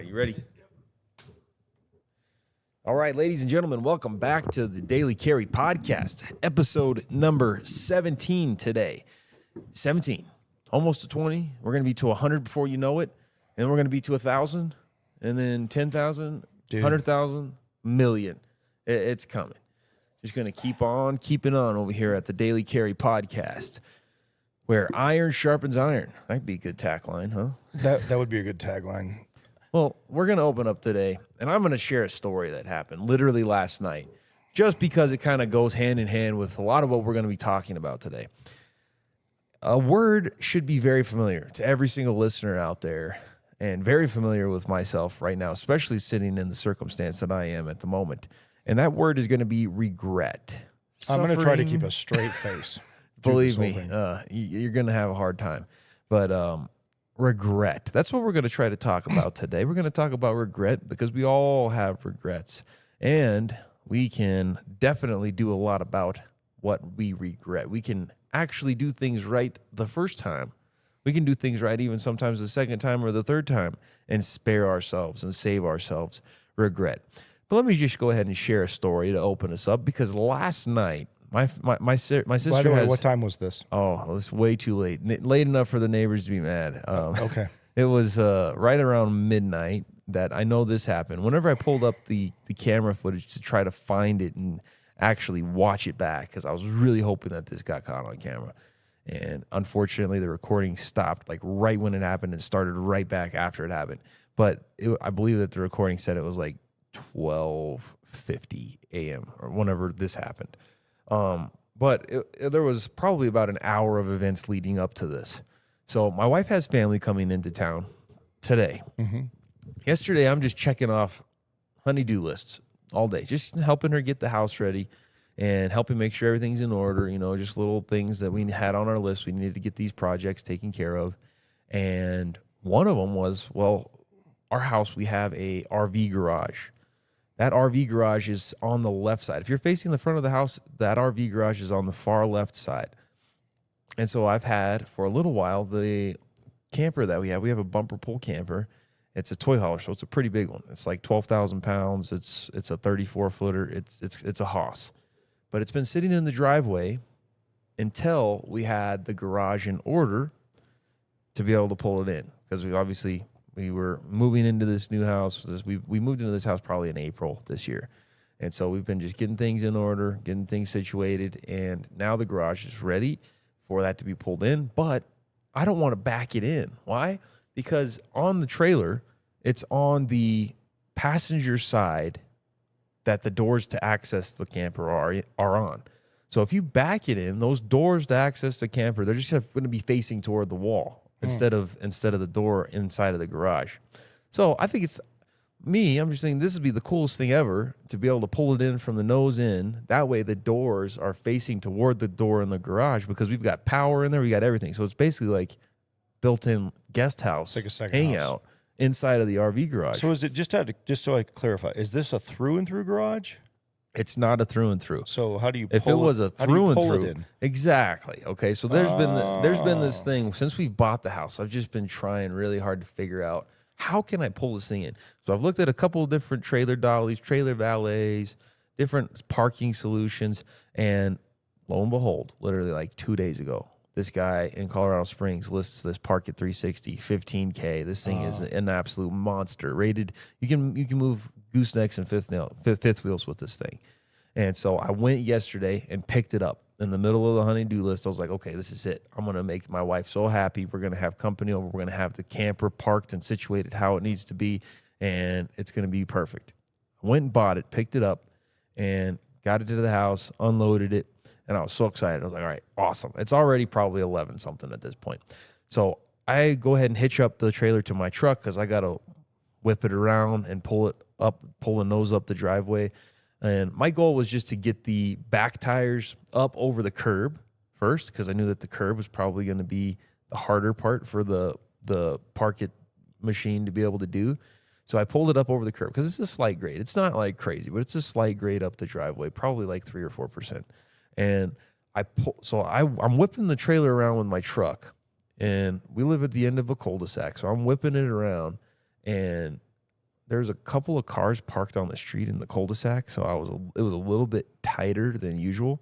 You ready? All right, ladies and gentlemen, welcome back to the Daily Carry Podcast, episode number 17 today. 17, almost to 20. We're going to be to 100 before you know it, and we're going to be to 1,000, and then 10,000, 100,000, million. It's coming. Just going to keep on keeping on over here at the Daily Carry Podcast, where iron sharpens iron. That'd be a good tagline, huh? That would be a good tagline. Well, we're going to open up today, and I'm going to share a story that happened literally last night, just because it kind of goes hand in hand with a lot of what we're going to be talking about today. A word should be very familiar to every single listener out there, and very familiar with myself right now, especially sitting in the circumstance that I am at the moment. And that word is going to be regret. I'm going to try to keep a straight face. Believe me, you're going to have a hard time. But regret. That's what we're going to try to talk about today. We're going to talk about regret because we all have regrets. And we can definitely do a lot about what we regret. We can actually do things right the first time. We can do things right even sometimes the second time or the third time and spare ourselves and save ourselves regret. But let me just go ahead and share a story to open us up because last night, my sister By the way, what time was this? Oh, it's way too late. Late enough for the neighbors to be mad. Okay. It was right around midnight that I know this happened. Whenever I pulled up the camera footage to try to find it and actually watch it back, because I was really hoping that this got caught on camera. And unfortunately, the recording stopped like right when it happened and started right back after it happened. But I believe that the recording said it was like 12:50 a.m. or whenever this happened. But there was probably about an hour of events leading up to this. So my wife has family coming into town today. Mm-hmm. Yesterday, I'm just checking off honey-do lists all day, just helping her get the house ready and helping make sure everything's in order, just little things that we had on our list. We needed to get these projects taken care of. And one of them was, our house, we have a RV garage. That RV garage is on the left side. If you're facing the front of the house, that RV garage is on the far left side. And so I've had, for a little while, the camper that we have a bumper pull camper. It's a toy hauler, so it's a pretty big one. It's like 12,000 pounds. It's a 34-footer. It's a hoss. But it's been sitting in the driveway until we had the garage in order to be able to pull it in. Because we were moving into this new house. We moved into this house probably in April this year. And so we've been just getting things in order, getting things situated. And now the garage is ready for that to be pulled in. But I don't want to back it in. Why? Because on the trailer, it's on the passenger side that the doors to access the camper are on. So if you back it in, those doors to access the camper, they're just going to be facing toward the wall. Instead of the door inside of the garage. So I think I'm just saying this would be the coolest thing ever to be able to pull it in from the nose in. That way the doors are facing toward the door in the garage because we've got power in there, we got everything. So it's basically like built-in guest house, like a second hangout inside of the RV garage. So is it just so I clarify, is this a through and through garage? It's not a through and through. So how do you pull if it was a through and through? Exactly. Okay. So there's been this thing since we've bought the house. I've just been trying really hard to figure out how can I pull this thing in. So I've looked at a couple of different trailer dollies, trailer valets, different parking solutions, and lo and behold, literally like 2 days ago, this guy in Colorado Springs lists this Park at 360, 15K. This thing is an absolute monster. Rated, you can move goosenecks and fifth wheels with this thing. And so I went yesterday and picked it up in the middle of the honey-do list. I was like, okay, this is it. I'm going to make my wife so happy. We're going to have company over. We're going to have the camper parked and situated how it needs to be, and it's going to be perfect. I went and bought it, picked it up, and got it to the house, unloaded it, and I was so excited. I was like, all right, awesome. It's already probably 11-something at this point. So I go ahead and hitch up the trailer to my truck because I got to whip it around and pull the nose up the driveway. And my goal was just to get the back tires up over the curb first because I knew that the curb was probably going to be the harder part for the Park It machine to be able to do. So I pulled it up over the curb because it's a slight grade. It's not like crazy, but it's a slight grade up the driveway, probably like 3 or 4%. And I'm whipping the trailer around with my truck, and we live at the end of a cul-de-sac. So I'm whipping it around, and there's a couple of cars parked on the street in the cul-de-sac, so it was a little bit tighter than usual,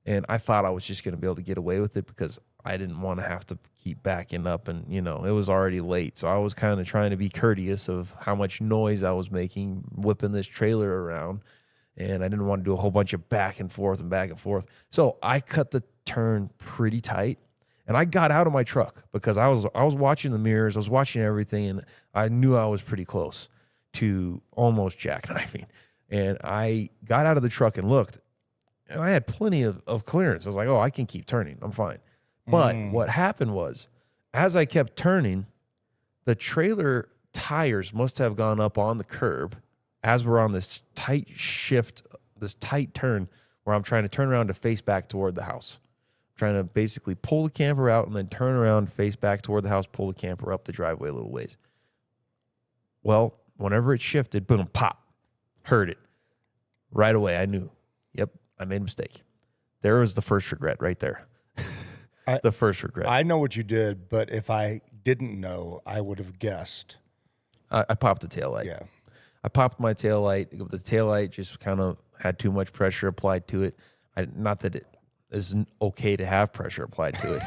and I thought I was just going to be able to get away with it because I didn't want to have to keep backing up, and it was already late, so I was kind of trying to be courteous of how much noise I was making whipping this trailer around, and I didn't want to do a whole bunch of back and forth. So I cut the turn pretty tight. And I got out of my truck because I was watching the mirrors, I was watching everything, and I knew I was pretty close to almost jackknifing. And I got out of the truck and looked, and I had plenty of clearance. I was like, oh, I can keep turning. I'm fine. But what happened was, as I kept turning, the trailer tires must have gone up on the curb as we're on this tight shift, this tight turn where I'm trying to turn around to face back toward the house. Trying to basically pull the camper out and then turn around, face back toward the house, pull the camper up the driveway a little ways. Well, whenever it shifted, boom, pop, heard it. Right away, I knew, yep, I made a mistake. There was the first regret right there. The first regret. I know what you did, but if I didn't know, I would have guessed. I popped the taillight. Yeah. I popped my taillight. The taillight just kind of had too much pressure applied to it. Not that it is okay to have pressure applied to it.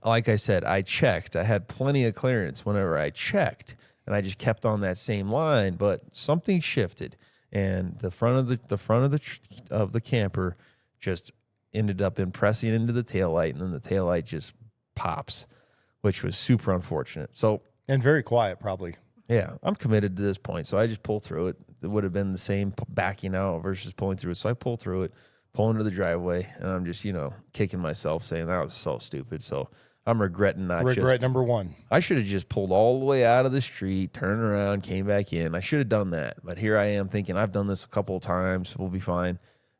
Like I said, I checked. I had plenty of clearance whenever I checked, and I just kept on that same line. But something shifted, and the front of the camper just ended up pressing into the taillight, and then the taillight just pops, which was super unfortunate. So and very quiet, probably. Yeah, I'm committed to this point, so I just pull through it. It would have been the same backing out versus pulling through it, so I pull through it. Pull into the driveway, and I'm just, kicking myself, saying that was so stupid. So I'm regretting Regret number one. I should have just pulled all the way out of the street, turned around, came back in. I should have done that. But here I am thinking I've done this a couple of times. We'll be fine.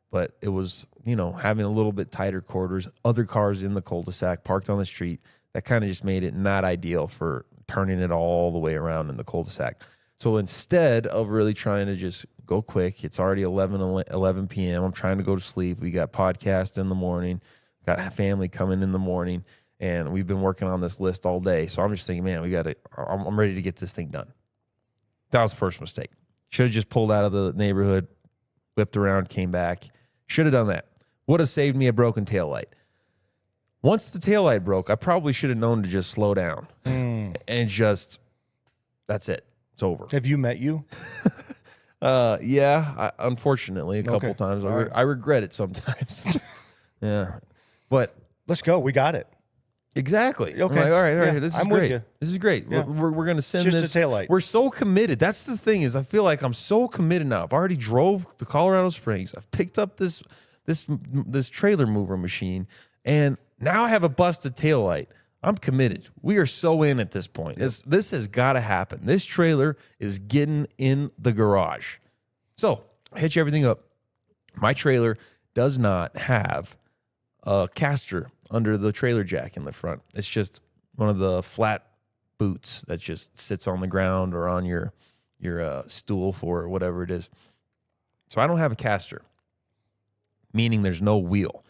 But it was, having a little bit tighter quarters, other cars in the cul-de-sac parked on the street. That kind of just made it not ideal for turning it all the way around in the cul-de-sac. So instead of really trying to just go quick, it's already 11 p.m. I'm trying to go to sleep. We got podcast in the morning, got family coming in the morning, and we've been working on this list all day. So I'm just thinking, man, I'm ready to get this thing done. That was the first mistake. Should have just pulled out of the neighborhood, whipped around, came back. Should have done that. Would have saved me a broken taillight. Once the taillight broke, I probably should have known to just slow down and just, that's it. It's over. Have you met you? Yeah, unfortunately, a couple times. I regret it sometimes. Yeah. But let's go. We got it. Exactly. Okay. All right. Yeah, This is I'm with great. you. This is great. Yeah. We're going to send Just this. a taillight. We're so committed. That's the thing is I feel like I'm so committed now. I've already drove to Colorado Springs. I've picked up this trailer mover machine, and now I have a busted taillight. I'm committed. We are so in at this point. This has got to happen. This trailer is getting in the garage. So I hitch everything up. My trailer does not have a caster under the trailer jack in the front. It's just one of the flat boots that just sits on the ground or on your stool for whatever it is. So I don't have a caster, meaning there's no wheel.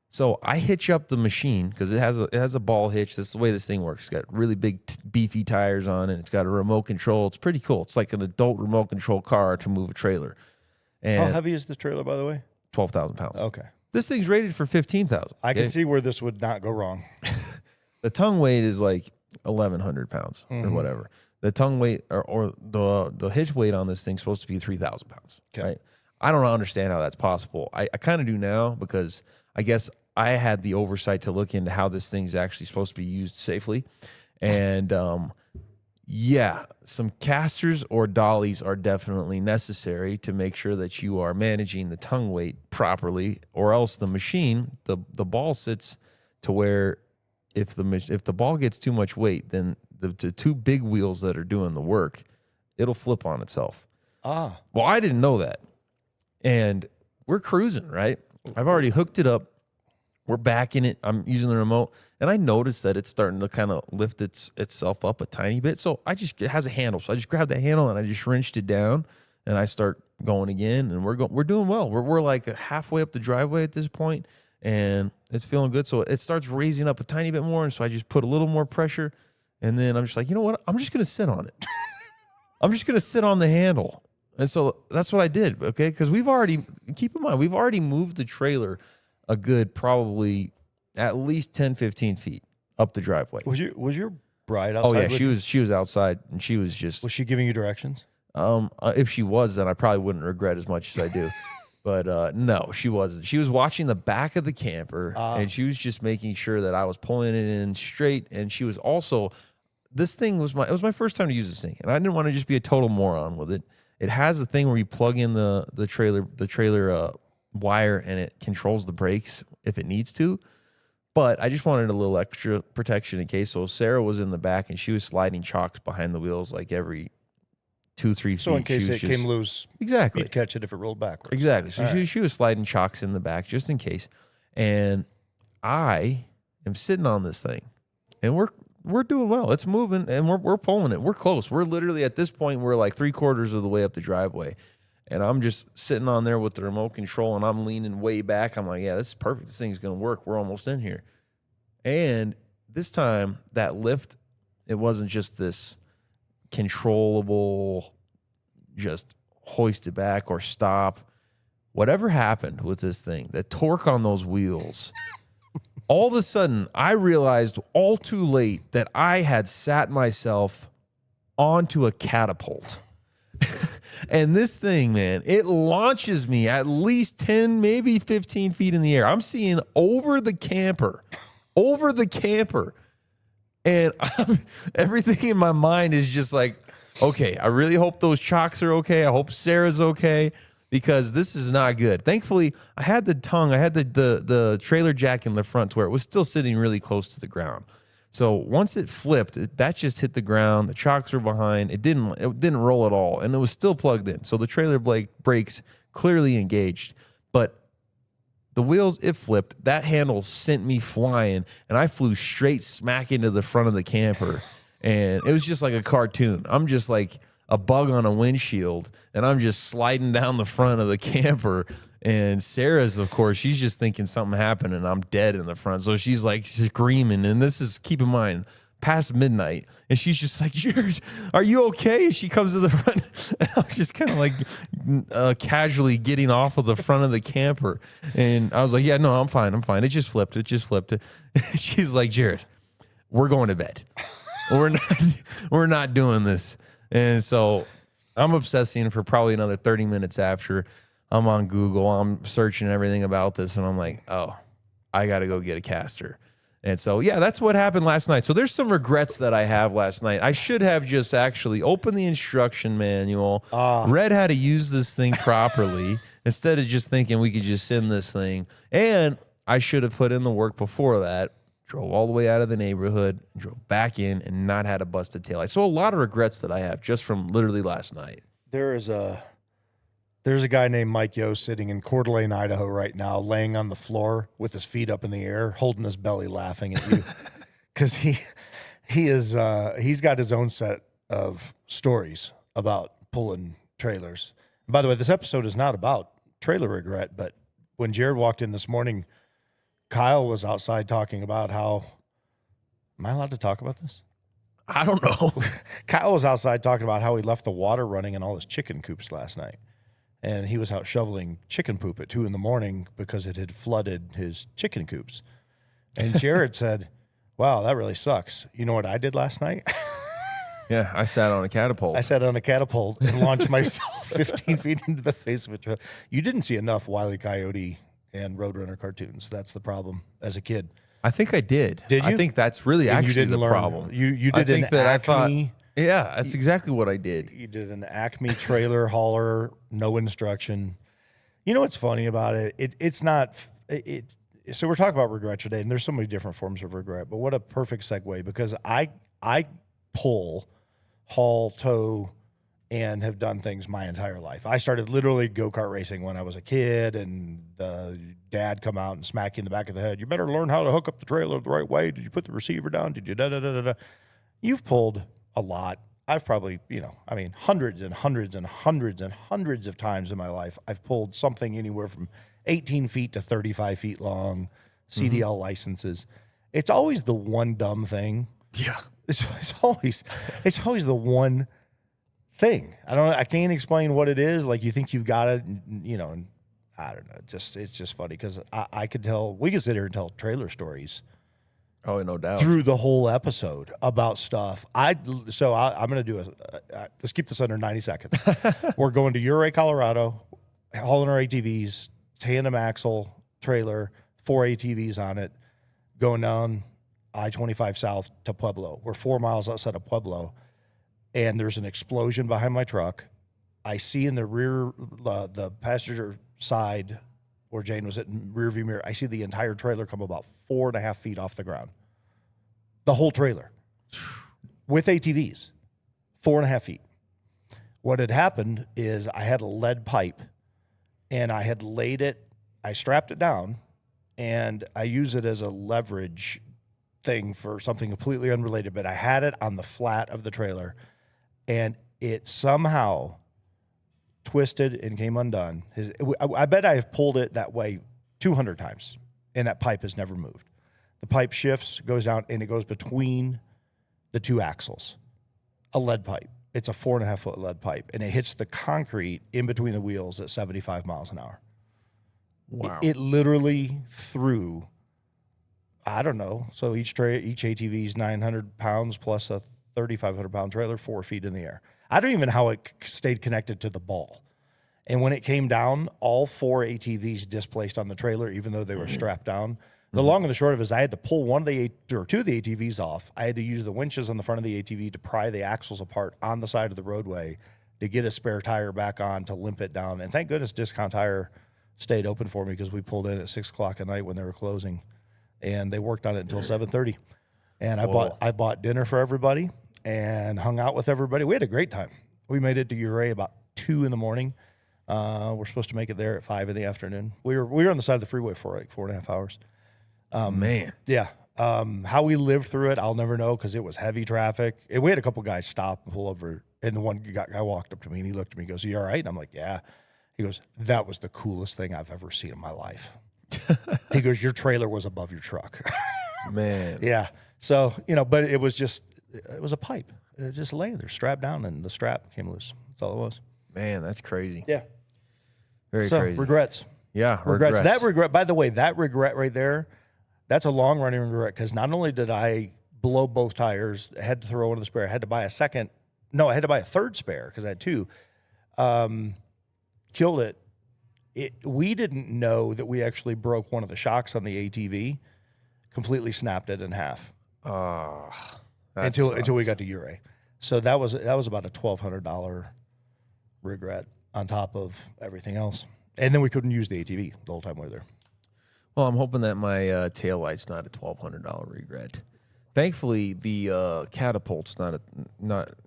So I hitch up the machine because it has a ball hitch. That's the way this thing works. It's got really big, beefy tires on it. It's got a remote control. It's pretty cool. It's like an adult remote control car to move a trailer. And how heavy is this trailer, by the way? 12,000 pounds. Okay. This thing's rated for 15,000. I can see where this would not go wrong. The tongue weight is like 1,100 pounds or whatever. The tongue weight or the hitch weight on this thing's supposed to be 3,000 pounds. Okay. Right? I don't understand how that's possible. I kind of do now because I guess I had the oversight to look into how this thing's actually supposed to be used safely. And yeah, some casters or dollies are definitely necessary to make sure that you are managing the tongue weight properly, or else the machine, the ball sits to where if the ball gets too much weight, then the two big wheels that are doing the work, it'll flip on itself. Well, I didn't know that. And we're cruising, right? I've already hooked it up. We're backing it. I'm using the remote, and I noticed that it's starting to kind of lift itself up a tiny bit. So it has a handle. So I just grabbed that handle and I just wrenched it down, and I start going again. And we're doing well. We're like halfway up the driveway at this point, and it's feeling good. So it starts raising up a tiny bit more, and so I just put a little more pressure, and then I'm just like, you know what? I'm just gonna sit on it. I'm just going to sit on the handle. And so that's what I did, okay? Because keep in mind, we've already moved the trailer a good probably at least 10, 15 feet up the driveway. Was your bride outside? Oh, yeah, she was outside, and she was just... Was she giving you directions? If she was, then I probably wouldn't regret as much as I do. But no, she wasn't. She was watching the back of the camper, and she was just making sure that I was pulling it in straight, and she was also... it was my first time to use this thing, and I didn't want to just be a total moron with it. It has a thing where you plug in the trailer wire, and it controls the brakes if it needs to. But I just wanted a little extra protection in case. So Sarah was in the back, and she was sliding chocks behind the wheels like every 2-3 feet. So in case it came loose, exactly, you'd catch it if it rolled backwards. Exactly. So she was sliding chocks in the back just in case. And I am sitting on this thing, and we're doing well. It's moving, and we're pulling it. We're close. We're literally at this point, we're like 3/4 of the way up the driveway. And I'm just sitting on there with the remote control, and I'm leaning way back. I'm like, yeah, this is perfect. This thing's going to work. We're almost in here. And this time, that lift, it wasn't just this controllable, just hoist it back or stop. Whatever happened with this thing, the torque on those wheels, all of a sudden, I realized all too late that I had sat myself onto a catapult. And this thing, man, it launches me at least 10, maybe 15 feet in the air. I'm seeing over the camper. And everything in my mind is just like, okay, I really hope those chocks are okay. I hope Sarah's okay, because this is not good. Thankfully, I had the trailer jack in the front to where it was still sitting really close to the ground. So once it flipped, that just hit the ground. The chocks were behind. It didn't roll at all, and it was still plugged in. So the trailer brakes clearly engaged, but the wheels, it flipped. That handle sent me flying, and I flew straight smack into the front of the camper, and it was just like a cartoon. I'm just like a bug on a windshield, and I'm just sliding down the front of the camper. And Sarah's, of course, she's just thinking something happened and I'm dead in the front. So she's like screaming. And this is, keep in mind, past midnight. And she's just like, Jared, are you okay? And she comes to the front. And I was just kind of like casually getting off of the front of the camper. And I was like, yeah, no, I'm fine. It just flipped. She's like, Jared, we're going to bed. We're not doing this. And so I'm obsessing for probably another 30 minutes after. I'm on Google, I'm searching everything about this, and I'm like, oh, I got to go get a caster. And so, yeah, that's what happened last night. So there's some regrets that I have last night. I should have just actually opened the instruction manual, read how to use this thing properly, instead of just thinking we could just send this thing. And I should have put in the work before that, drove all the way out of the neighborhood, drove back in, and not had a busted taillight. So a lot of regrets that I have just from literally last night. There's a guy named Mike Yo sitting in Coeur d'Alene, Idaho right now, laying on the floor with his feet up in the air, holding his belly, laughing at you. Because he's got his own set of stories about pulling trailers. And by the way, this episode is not about trailer regret, but when Jared walked in this morning, Kyle was outside talking about how, am I allowed to talk about this? I don't know. Kyle was outside talking about how he left the water running in all his chicken coops last night. And he was out shoveling chicken poop at 2 a.m. because it had flooded his chicken coops. And Jared said, wow, that really sucks. You know what I did last night? Yeah, I sat on a catapult. I sat on a catapult and launched myself 15 feet into the face of a truck. You didn't see enough Wile E. Coyote and Roadrunner cartoons. That's the problem as a kid. I think I did. Did you? I think that's really And actually the problem. You did an Acme. Yeah, that's exactly what I did. You did an Acme trailer hauler, no instruction. You know what's funny about it? It's not. So we're talking about regret today, and there's so many different forms of regret. But what a perfect segue, because I pull, haul, tow, and have done things my entire life. I started literally go-kart racing when I was a kid, and the dad come out and smack you in the back of the head. You better learn how to hook up the trailer the right way. Did you put the receiver down? Did you da-da-da-da-da? You've pulled a lot. I've probably, hundreds and hundreds and hundreds and hundreds of times in my life, I've pulled something anywhere from 18 feet to 35 feet long, CDL licenses. It's always the one dumb thing. Yeah. It's always the one thing. I can't explain what it is. Like, you think you've got it, and I don't know. It's just funny because I could tell, we could sit here and tell trailer stories. Oh, no doubt. Through the whole episode about stuff. I'm going to do let's keep this under 90 seconds. We're going to Ouray, Colorado, hauling our ATVs, tandem axle trailer, 4 ATVs on it, going down I-25 south to Pueblo. We're 4 miles outside of Pueblo, and there's an explosion behind my truck. I see in the rear, the passenger side where Jane was in rear view mirror, I see the entire trailer come about 4.5 feet off the ground. The whole trailer with ATVs, 4.5 feet. What had happened is I had a lead pipe and I had I strapped it down and I use it as a leverage thing for something completely unrelated, but I had it on the flat of the trailer and it somehow twisted and came undone. I bet I have pulled it that way 200 times, and that pipe has never moved. The pipe shifts, goes down, and it goes between the 2 axles. A lead pipe. It's a 4.5-foot lead pipe, and it hits the concrete in between the wheels at 75 miles an hour. Wow. It literally threw, I don't know, so each ATV is 900 pounds plus a 3,500-pound trailer, 4 feet in the air. I don't even know how it stayed connected to the ball. And when it came down, all 4 ATVs displaced on the trailer, even though they were strapped down. The long and the short of it is I had to pull 2 of the ATVs off. I had to use the winches on the front of the ATV to pry the axles apart on the side of the roadway to get a spare tire back on to limp it down. And thank goodness Discount Tire stayed open for me because we pulled in at 6 o'clock at night when they were closing. And they worked on it until 7:30. And I bought dinner for everybody and hung out with everybody. We had a great time. We made it to Ouray about 2 in the morning. We're supposed to make it there at 5 in the afternoon. We were on the side of the freeway for like 4.5 hours. Man. Yeah. How we lived through it, I'll never know because it was heavy traffic. And we had a couple guys stop and pull over. And the one guy walked up to me and he looked at me and goes, "You all right?" And I'm like, "Yeah." He goes, "That was the coolest thing I've ever seen in my life." He goes, "Your trailer was above your truck." Man. Yeah. So, but it was a pipe. It was just laying there, strapped down, and the strap came loose. That's all it was. Man, that's crazy. Yeah. Very crazy. Regrets. Yeah, regrets. That regret, by the way, that regret right there, that's a long running regret because not only did I blow both tires, I had to throw one of the spare, I had to buy a third spare because I had 2. Killed it. We didn't know that we actually broke one of the shocks on the ATV, completely snapped it in half. Until we got to Ouray. So that was about a $1,200 regret on top of everything else. And then we couldn't use the ATV the whole time we were there. Well, I'm hoping that my taillight's not a $1,200 regret. Thankfully, the catapult's not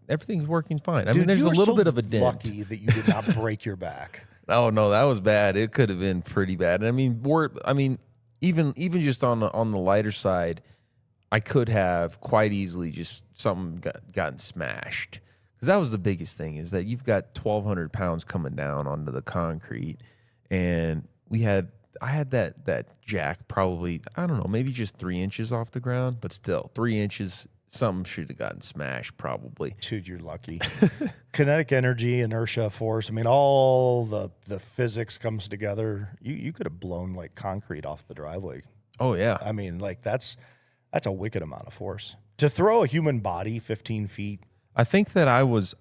everything's working fine. I mean, there's a little bit of a dent. Lucky that you did not break your back. Oh no, that was bad. It could have been pretty bad. I mean, even just on the lighter side, I could have quite easily just gotten smashed. Because that was the biggest thing is that you've got 1,200 pounds coming down onto the concrete, and I had that jack probably, I don't know, maybe just 3 inches off the ground, but still 3 inches. Something should have gotten smashed probably. Dude, you're lucky. Kinetic energy, inertia, force. I mean, all the physics comes together. You could have blown like concrete off the driveway. Oh yeah. I mean, like that's a wicked amount of force to throw a human body 15 feet. I think that I was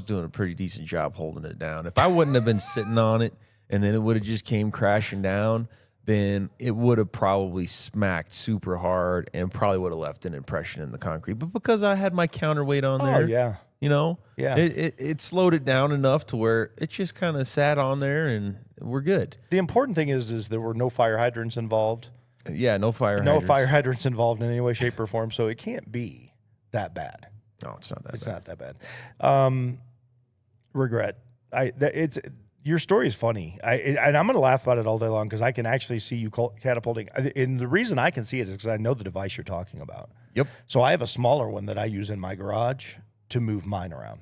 doing a pretty decent job holding it down. If I wouldn't have been sitting on it and then it would have just came crashing down, then it would have probably smacked super hard and probably would have left an impression in the concrete. But because I had my counterweight on there, yeah, it slowed it down enough to where it just kind of sat on there and we're good. The important thing is there were no fire hydrants involved. Yeah, no fire hydrants involved in any way, shape, or form. So it can't be that bad. No, it's not that bad. It's not that bad. Regret. Your story is funny. And I'm going to laugh about it all day long because I can actually see you catapulting. And the reason I can see it is because I know the device you're talking about. Yep. So I have a smaller one that I use in my garage to move mine around.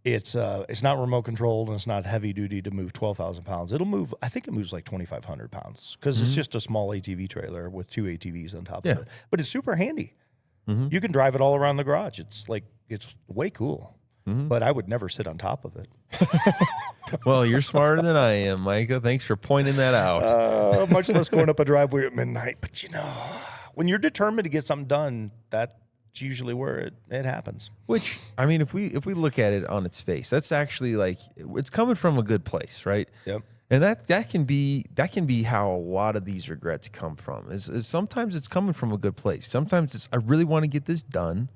It's not remote controlled and it's not heavy duty to move 12,000 pounds. I think it moves like 2,500 pounds because it's just a small ATV trailer with 2 ATVs on top of it. But it's super handy. You can drive it all around the garage. It's like it's way cool. But I would never sit on top of it. Well, you're smarter than I am, Micah. Thanks for pointing that out. Much less going up a driveway at midnight. But when you're determined to get something done, that's usually where it happens. Which, I mean, if we look at it on its face, that's actually like, it's coming from a good place, right? Yep. And that can be how a lot of these regrets come from. Is sometimes it's coming from a good place. Sometimes it's, I really want to get this done.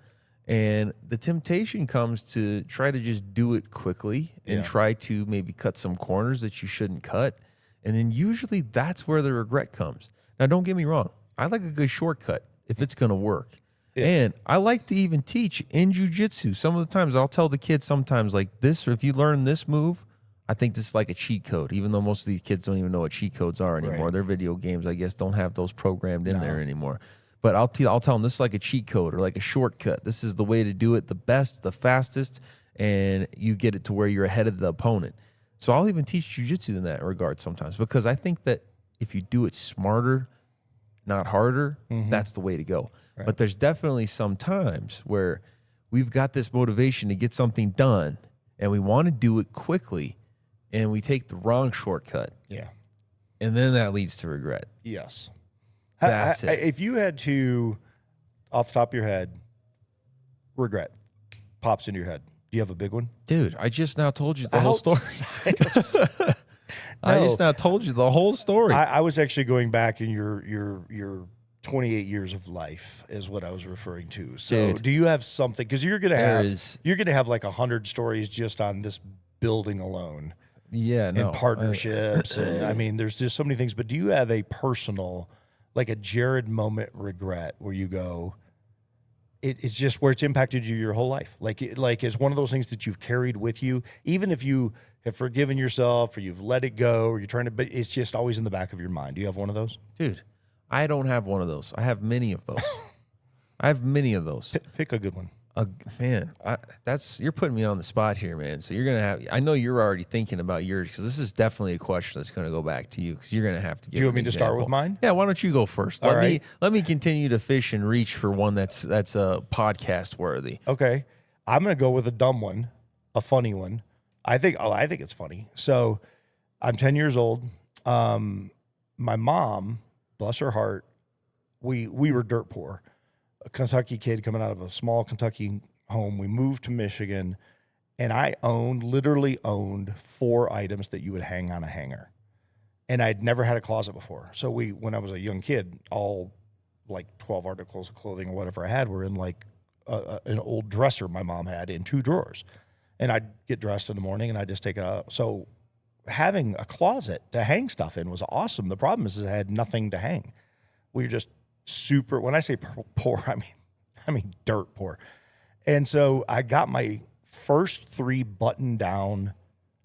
And the temptation comes to try to just do it quickly and try to maybe cut some corners that you shouldn't cut. And then usually that's where the regret comes. Now, don't get me wrong. I like a good shortcut if it's going to work. Yeah. And I like to even teach in jiu-jitsu. Some of the times I'll tell the kids sometimes like this, or if you learn this move, I think this is like a cheat code, even though most of these kids don't even know what cheat codes are anymore. Right. Their video games, I guess, don't have those programmed in there anymore. But I'll tell them this is like a cheat code or like a shortcut. This is the way to do it the best, the fastest, and you get it to where you're ahead of the opponent. So I'll even teach jiu-jitsu in that regard sometimes, because I think that if you do it smarter, not harder, that's the way to go. Right. But there's definitely some times where we've got this motivation to get something done, and we want to do it quickly, and we take the wrong shortcut. Yeah. And then that leads to regret. Yes. That's it. If you had to, off the top of your head, regret pops into your head, do you have a big one? Dude, I just now told you the whole story. I just now told you the whole story. I was actually going back in your 28 years of life is what I was referring to. So do you have something? Because you're gonna have like 100 stories just on this building alone. Yeah, no. And partnerships. And I mean, there's just so many things. But do you have a personal, like a Jared moment regret where you go, it's just where it's impacted you your whole life? Like it's one of those things that you've carried with you, even if you have forgiven yourself or you've let it go or you're trying to, but it's just always in the back of your mind. Do you have one of those? Dude, I don't have one of those. I have many of those. I have many of those. Pick a good one. Man, you're putting me on the spot here, man. So you're gonna have. I know you're already thinking about yours, because this is definitely a question that's gonna go back to you, because you're gonna have to. Do you want me to start with mine? Yeah. Why don't you go first? Let me continue to fish and reach for one that's podcast worthy. Okay, I'm gonna go with a dumb one, a funny one. I think it's funny. So, I'm 10 years old. My mom, bless her heart, we were dirt poor. A Kentucky kid coming out of a small Kentucky home. We moved to Michigan, and I literally owned 4 items that you would hang on a hanger. And I'd never had a closet before. So when I was a young kid, all like 12 articles of clothing or whatever I had were in like an old dresser my mom had in 2 drawers. And I'd get dressed in the morning and I'd just take it out. So having a closet to hang stuff in was awesome. The problem is I had nothing to hang. We were just super, when I say poor, I mean dirt poor. And so I got my first 3 button down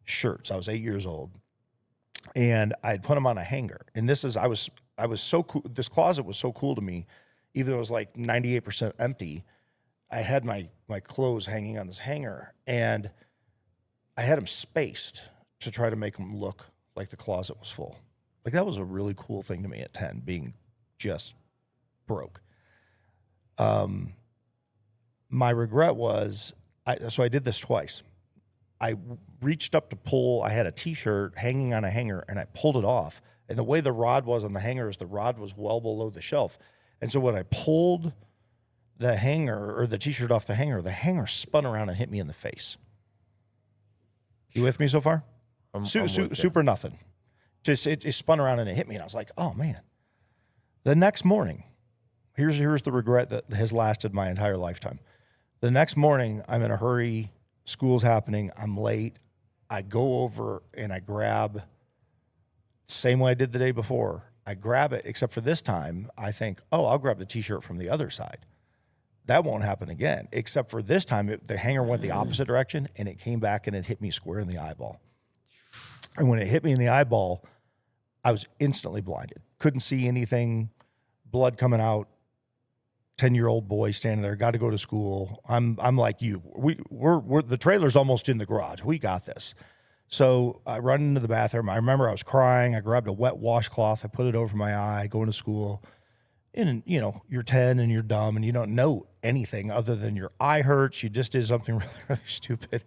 shirts. I was 8 years old, and I'd put them on a hanger. And I was so cool. This closet was so cool to me, even though it was like 98% empty. I had my clothes hanging on this hanger, and I had them spaced to try to make them look like the closet was full. Like, that was a really cool thing to me at 10, being just broke. My regret was, so I did this twice. I reached up to pull, I had a t-shirt hanging on a hanger, and I pulled it off. And the way the rod was on the hanger is the rod was well below the shelf. And so when I pulled the hanger or the t-shirt off the hanger spun around and hit me in the face. You with me so far? I'm super nothing. Just it spun around and it hit me, and I was like, oh man. The next morning, here's the regret that has lasted my entire lifetime. The next morning, I'm in a hurry. School's happening. I'm late. I go over and I grab, same way I did the day before. I grab it, except for this time, I think, oh, I'll grab the t-shirt from the other side. That won't happen again, except for this time, the hanger went the opposite direction, and it came back and it hit me square in the eyeball. And when it hit me in the eyeball, I was instantly blinded. Couldn't see anything, blood coming out. 10-year-old boy standing there, got to go to school. I'm like you. We're the trailer's almost in the garage. We got this. So I run into the bathroom. I remember I was crying. I grabbed a wet washcloth. I put it over my eye, going to school. And, you know, you're 10 and you're dumb and you don't know anything other than your eye hurts. You just did something really, really stupid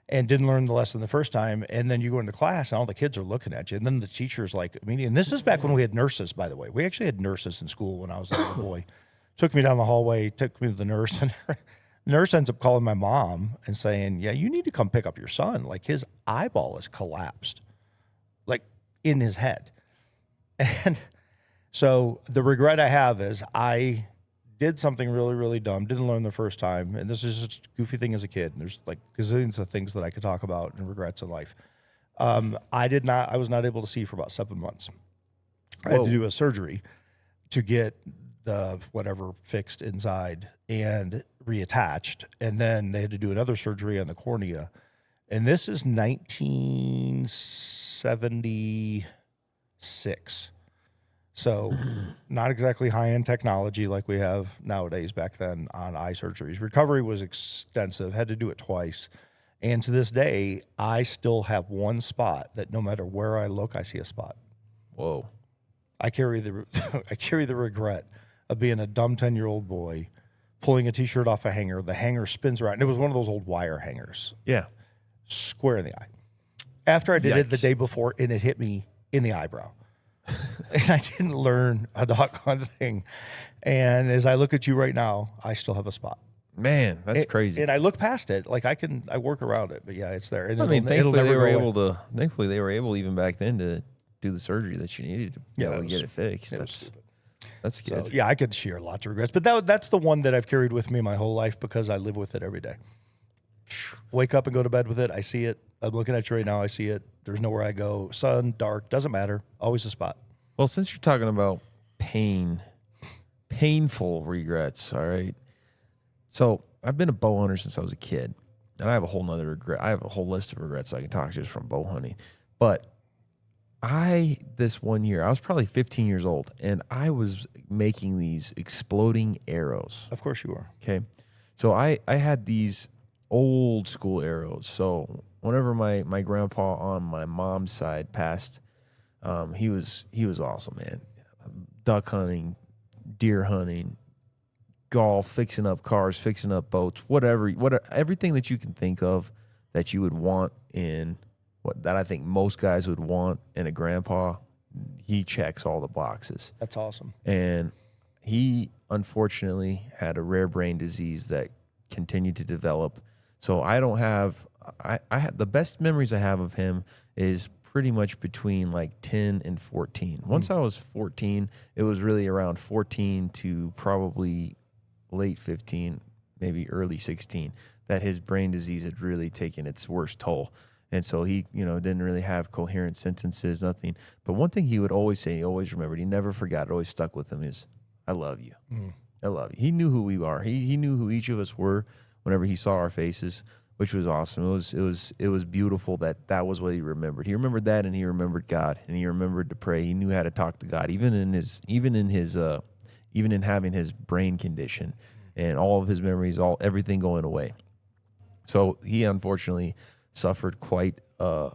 and didn't learn the lesson the first time. And then you go into class and all the kids are looking at you. And then the teacher's like, I mean, and this is back when we had nurses, by the way. We actually had nurses in school when I was a little boy. Took me down the hallway, took me to the nurse, and the nurse ends up calling my mom and saying, yeah, you need to come pick up your son. Like, his eyeball is collapsed, like in his head. And so the regret I have is I did something really, really dumb, didn't learn the first time. And this is just a goofy thing as a kid. And there's like gazillions of things that I could talk about and regrets in life. I was not able to see for about 7 months. I had to do a surgery to get the whatever fixed inside and reattached. And then they had to do another surgery on the cornea. And this is 1976. So not exactly high-end technology like we have nowadays back then on eye surgeries. Recovery was extensive, had to do it twice. And to this day, I still have one spot that no matter where I look, I see a spot. Whoa. I carry the regret of being a dumb 10-year-old boy pulling a T-shirt off a hanger. The hanger spins around. And it was one of those old wire hangers. Yeah. Square in the eye. After I did it the Yikes. day before, and it hit me in the eyebrow. And I didn't learn a doggone thing. And as I look at you right now, I still have a spot. Man, that's crazy. And I look past it. Like I work around it, but yeah, it's there. And I mean, it'll thankfully they were able even back then to do the surgery that you needed to be able to get it fixed. That's good. So, yeah, I could share lots of regrets, but that's the one that I've carried with me my whole life because I live with it every day. Wake up and go to bed with it. I see it. I'm looking at you right now. I see it. There's nowhere I go. Sun, dark, doesn't matter. Always a spot. Well, since you're talking about painful regrets, all right. So I've been a bow hunter since I was a kid, and I have a whole nother regret. I have a whole list of regrets I can talk just from bow hunting. But this one year, I was probably 15 years old, and I was making these exploding arrows. Of course you are. Okay. So I had these old school arrows. So whenever my grandpa on my mom's side passed, he was awesome, man. Duck hunting, deer hunting, golf, fixing up cars, fixing up boats, whatever, everything that you can think of that you would want in that I think most guys would want in a grandpa. He checks all the boxes. That's awesome. And he unfortunately had a rare brain disease that continued to develop. So I don't have, I had the best memories I have of him is pretty much between like 10 and 14. Once I was 14, it was really around 14 to probably late 15, maybe early 16, that his brain disease had really taken its worst toll. And so he, didn't really have coherent sentences, nothing. But one thing he would always say, he always remembered, he never forgot, it always stuck with him is, I love you. I love you. He knew who we are. He knew who each of us were whenever he saw our faces, which was awesome. It was beautiful that was what he remembered. He remembered that, and he remembered God, and he remembered to pray. He knew how to talk to God, even in having his brain condition and all of his memories, everything going away. So he unfortunately suffered quite a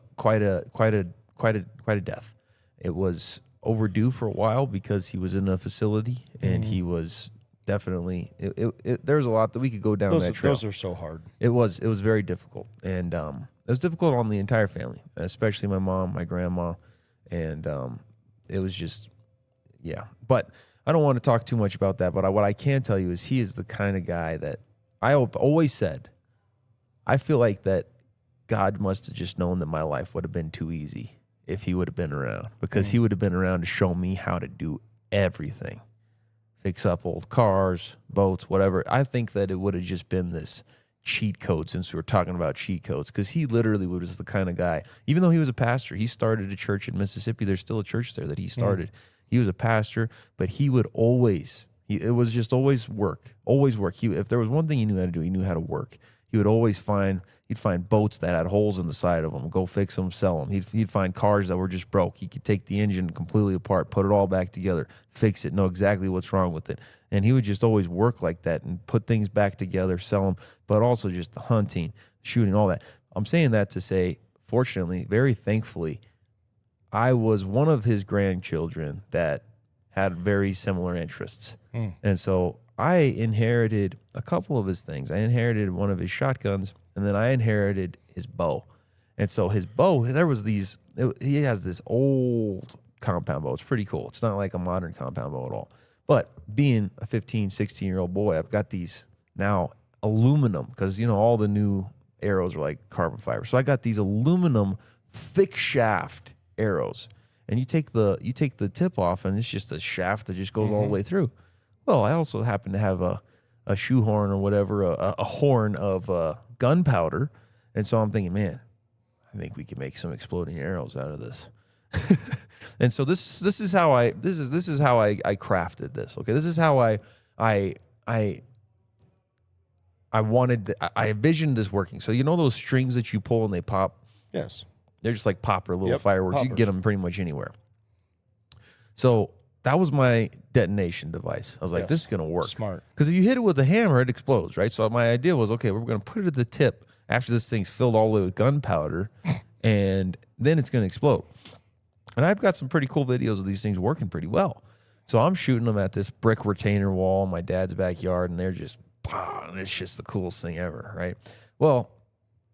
death. It was overdue for a while because he was in a facility, and he was definitely there's a lot that we could go down that trail. Those are so hard. It was very difficult, and it was difficult on the entire family, especially my mom, my grandma, and it was just But I don't want to talk too much about that. But what I can tell you is he is the kind of guy that I always said, I feel like that God must have just known that my life would have been too easy if he would have been around, because he would have been around to show me how to do everything. Fix up old cars, boats, whatever. I think that it would have just been this cheat code, since we were talking about cheat codes, because he literally was the kind of guy, even though he was a pastor, he started a church in Mississippi. There's still a church there that he started. He was a pastor, but he would always, it was just always work, always work. If there was one thing he knew how to do, he knew how to work. He would always he'd find boats that had holes in the side of them, go fix them, sell them. He'd find cars that were just broke. He could take the engine completely apart, put it all back together, fix it, know exactly what's wrong with it. And he would just always work like that and put things back together, sell them, but also just the hunting, shooting, all that. I'm saying that to say, fortunately, very thankfully, I was one of his grandchildren that had very similar interests. And so I inherited a couple of his things. I inherited one of his shotguns, and then I inherited his bow. And so his bow, he has this old compound bow. It's pretty cool. It's not like a modern compound bow at all. But being a 15, 16-year-old boy, I've got these now aluminum, because, all the new arrows are like carbon fiber. So I got these aluminum thick shaft arrows. And you take the tip off, and it's just a shaft that just goes all the way through. Well, I also happen to have a shoehorn or whatever, a horn of gunpowder. And so I'm thinking, man, I think we can make some exploding arrows out of this. And so this is how I crafted this. Okay, this is how I envisioned this working. So those strings that you pull and they pop? Yes. They're just like popper little fireworks. Poppers. You can get them pretty much anywhere. So that was my detonation device. I was like, this is going to work. Smart. Because if you hit it with a hammer, it explodes, right? So my idea was, okay, we're going to put it at the tip after this thing's filled all the way with gunpowder, and then it's going to explode. And I've got some pretty cool videos of these things working pretty well. So I'm shooting them at this brick retainer wall in my dad's backyard, and they're just, and it's just the coolest thing ever, right? Well,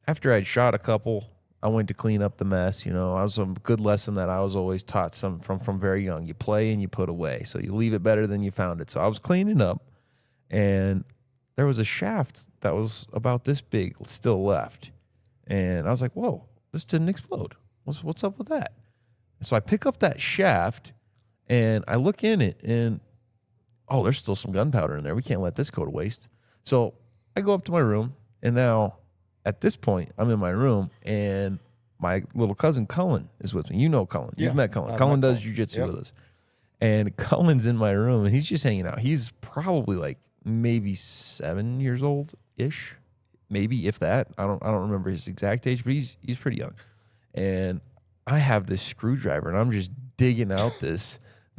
after I'd shot a couple, I went to clean up the mess. I was a good lesson that I was always taught from very young. You play and you put away. So you leave it better than you found it. So I was cleaning up, and there was a shaft that was about this big still left. And I was like, whoa, this didn't explode. What's up with that? And so I pick up that shaft, and I look in it, and, there's still some gunpowder in there. We can't let this go to waste. So I go up to my room, and now at this point, I'm in my room, and my little cousin Cullen is with me. You know Cullen. You've met Cullen. Cullen does jujitsu with us. And Cullen's in my room, and he's just hanging out. He's probably like maybe 7 years old-ish, maybe if that. I don't remember his exact age, but he's pretty young. And I have this screwdriver, and I'm just digging out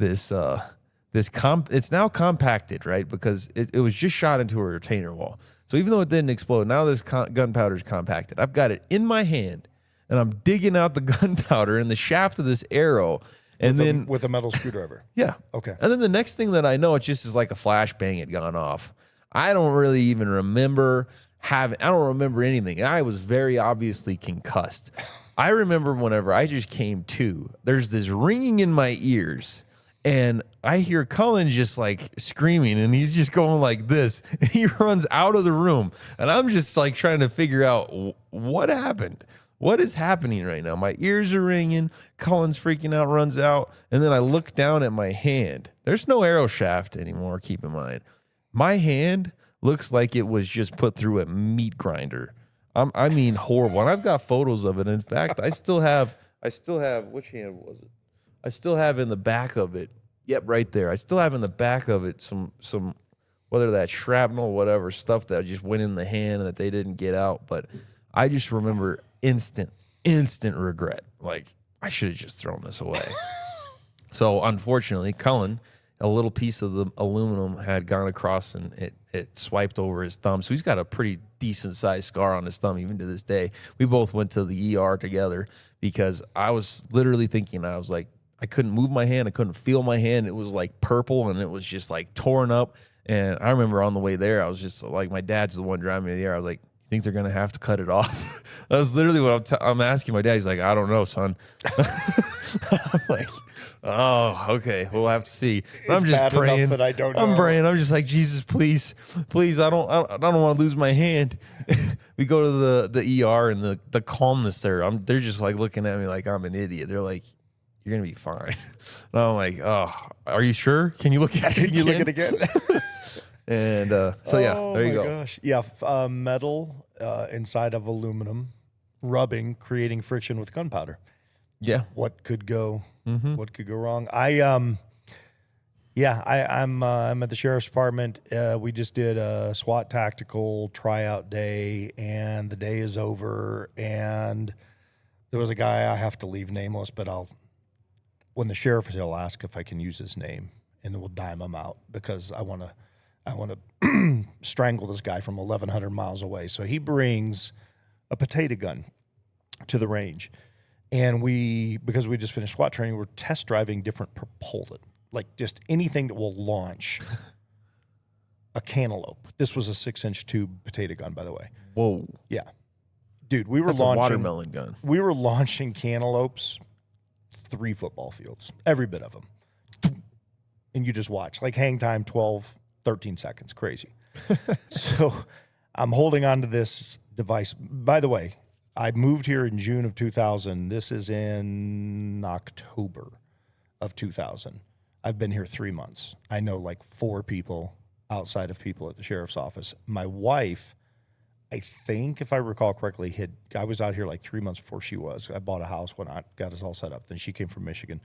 it's now compacted, right? Because it was just shot into a retainer wall. So even though it didn't explode, now this gunpowder is compacted. I've got it in my hand, and I'm digging out the gunpowder in the shaft of this arrow. And with a metal screwdriver. Yeah. Okay. And then the next thing that I know, it just is like a flashbang had gone off. I don't really even remember I don't remember anything. I was very obviously concussed. I remember whenever I just came to, there's this ringing in my ears, and I hear Cullen just like screaming, and he's just going like this, and he runs out of the room, and I'm just like trying to figure out what happened. What is happening right now? My ears are ringing. Cullen's freaking out, runs out, and then I look down at my hand. There's no arrow shaft anymore, keep in mind. My hand looks like it was just put through a meat grinder. I mean horrible. And I've got photos of it. In fact, I still have, which hand was it? I still have in the back of it. Yep, right there. I still have in the back of it some whether that shrapnel or whatever stuff that just went in the hand and that they didn't get out. But I just remember instant regret. Like, I should have just thrown this away. So unfortunately, Cullen, a little piece of the aluminum had gone across, and it swiped over his thumb. So he's got a pretty decent sized scar on his thumb even to this day. We both went to the ER together because I was literally thinking, I was like, I couldn't move my hand. I couldn't feel my hand. It was like purple, and it was just like torn up. And I remember on the way there, I was just like, my dad's the one driving me there. I was like, you think they're going to have to cut it off? That was literally what I'm asking my dad. He's like, I don't know, son. I'm like, oh, okay. We'll have to see. I'm just praying that I don't know. I'm praying. I'm just like, Jesus, please. I don't want to lose my hand. We go to the ER, and the calmness there. They're just like looking at me like I'm an idiot. They're like, you're gonna be fine. And I'm like, oh, are you sure? Can you look at it? Can you look at it again? And so yeah, there you go. Gosh. Yeah, metal inside of aluminum, rubbing, creating friction with gunpowder. Yeah. What could go? What could go wrong? I'm at the sheriff's department. We just did a SWAT tactical tryout day, and the day is over. And there was a guy, I have to leave nameless, but when the sheriff is, he'll ask if I can use his name, and then we'll dime him out because I want to strangle this guy from 1,100 miles away. So he brings a potato gun to the range, and because we just finished SWAT training, we're test driving different like just anything that will launch a cantaloupe. This was a 6-inch tube potato gun, by the way. Whoa. Yeah. Dude, we were That's launching a watermelon gun. We were launching cantaloupes 3 football fields, every bit of them. And you just watch, like hang time 12, 13 seconds. Crazy. So I'm holding on to this device. By the way, I moved here in June of 2000. This is in October of 2000. I've been here 3 months. I know like 4 people outside of people at the sheriff's office. My wife, I think if I recall correctly, I was out here like 3 months before she was. I bought a house when I got us all set up. Then she came from Michigan,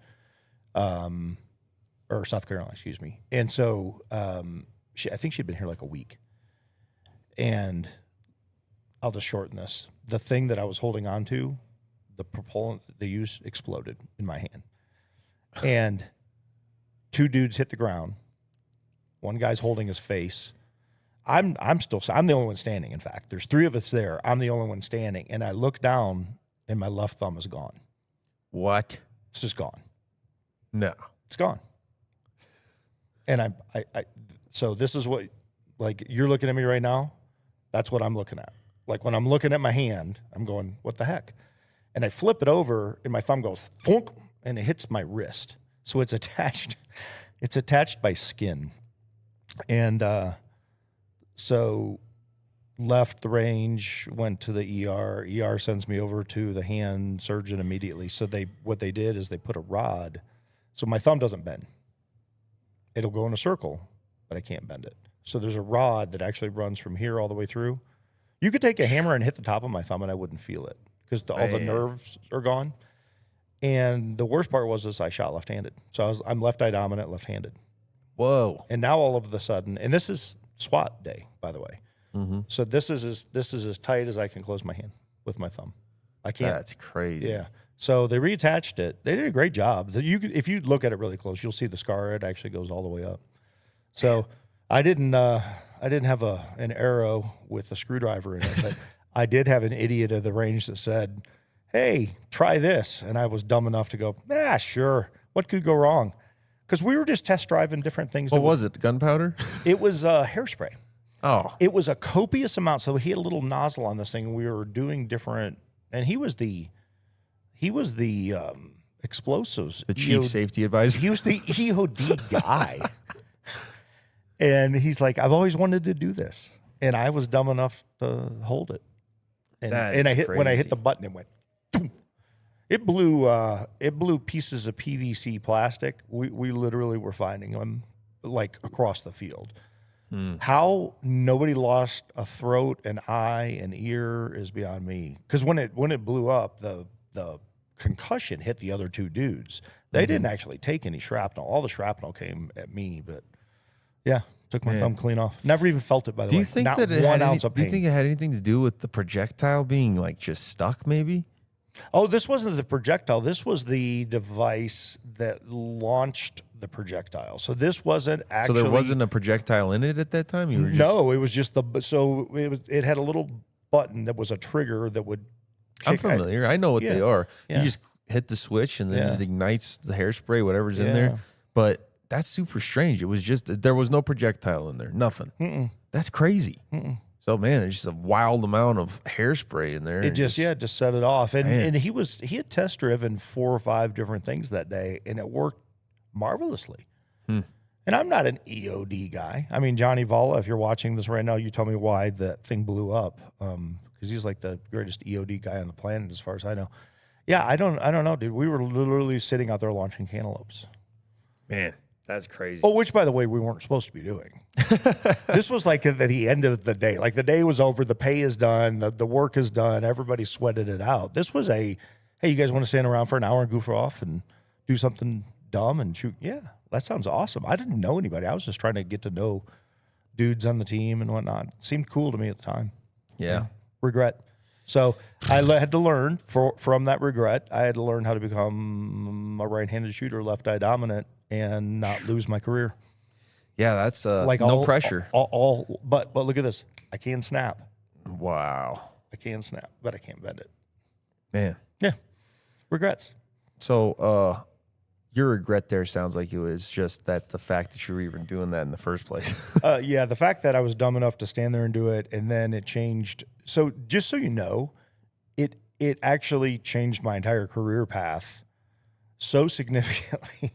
or South Carolina, excuse me. And so I think she'd been here like a week. And I'll just shorten this. The thing that I was holding on to, the propellant that they used, exploded in my hand. And 2 dudes hit the ground. One guy's holding his face. I'm the only one standing, in fact. There's 3 of us there. I'm the only one standing. And I look down, and my left thumb is gone. What? It's just gone. No. It's gone. And so this is what, like, you're looking at me right now. That's what I'm looking at. Like, when I'm looking at my hand, I'm going, what the heck? And I flip it over, and my thumb goes, thunk, and it hits my wrist. So it's attached. It's attached by skin. And so left the range, went to the ER. ER sends me over to the hand surgeon immediately. So what they did is they put a rod. So my thumb doesn't bend. It'll go in a circle, but I can't bend it. So there's a rod that actually runs from here all the way through. You could take a hammer and hit the top of my thumb and I wouldn't feel it because all the nerves are gone. And the worst part was I shot left-handed. So I'm left eye dominant, left-handed. Whoa. And now all of a sudden, and this is SWAT day, by the way. Mm-hmm. So this is as tight as I can close my hand with my thumb. I can't. That's crazy. Yeah. So they reattached it. They did a great job. If you look at it really close, you'll see the scar. It actually goes all the way up. So I didn't have an arrow with a screwdriver in it, but I did have an idiot at the range that said, "Hey, try this," and I was dumb enough to go, sure. What could go wrong? Because we were just test driving different things. What was it? Gunpowder? It was hairspray. Oh. It was a copious amount. So he had a little nozzle on this thing, and we were doing different. And he was the explosives. The chief safety advisor. He was the EOD guy. And he's like, I've always wanted to do this. And I was dumb enough to hold it. And when I hit the button, it went, boom. It blew pieces of PVC plastic. We literally were finding them like across the field. How nobody lost a throat, an eye, an ear is beyond me. Because when it blew up, the concussion hit the other 2 dudes. They didn't actually take any shrapnel. All the shrapnel came at me, but yeah, took my thumb clean off. Never even felt it, by the way. Do you think Not that it 1 had ounce of pain. Do you think it had anything to do with the projectile being like just stuck, maybe? Oh, this wasn't the projectile. This was the device that launched the projectile. So this wasn't actually. So there wasn't a projectile in it at that time. You were just, no, it was just it had a little button that was a trigger that would. I'm familiar. I know what they are. Yeah. You just hit the switch and then it ignites the hairspray, whatever's in Yeah. there. But that's super strange. It was just there was no projectile in there. Nothing. That's crazy. So man, there's just a wild amount of hairspray in there. It just set it off. And he had test driven 4 or 5 different things that day, and it worked marvelously. And I'm not an EOD guy. I mean, Johnny Valla, if you're watching this right now, you tell me why that thing blew up. Because he's like the greatest EOD guy on the planet, as far as I know. Yeah, I don't know, dude. We were literally sitting out there launching cantaloupes. Man, that's crazy. Oh, which, by the way, we weren't supposed to be doing. This was like at the end of the day. Like the day was over, the pay is done, the work is done, everybody sweated it out. This was hey, you guys want to stand around for an hour and goof off and do something dumb and shoot? Yeah, that sounds awesome. I didn't know anybody. I was just trying to get to know dudes on the team and whatnot. It seemed cool to me at the time. Yeah. Regret. So I had to learn from that regret. I had to learn how to become a right-handed shooter, left eye dominant, and not lose my career. Yeah, that's Like no pressure. But look at this. I can snap. Wow. I can snap, but I can't bend it. Man. Yeah. Regrets. So your regret there sounds like it was just that the fact that you were even doing that in the first place. Yeah, the fact that I was dumb enough to stand there and do it, and then it changed. So just so you know, it actually changed my entire career path so significantly.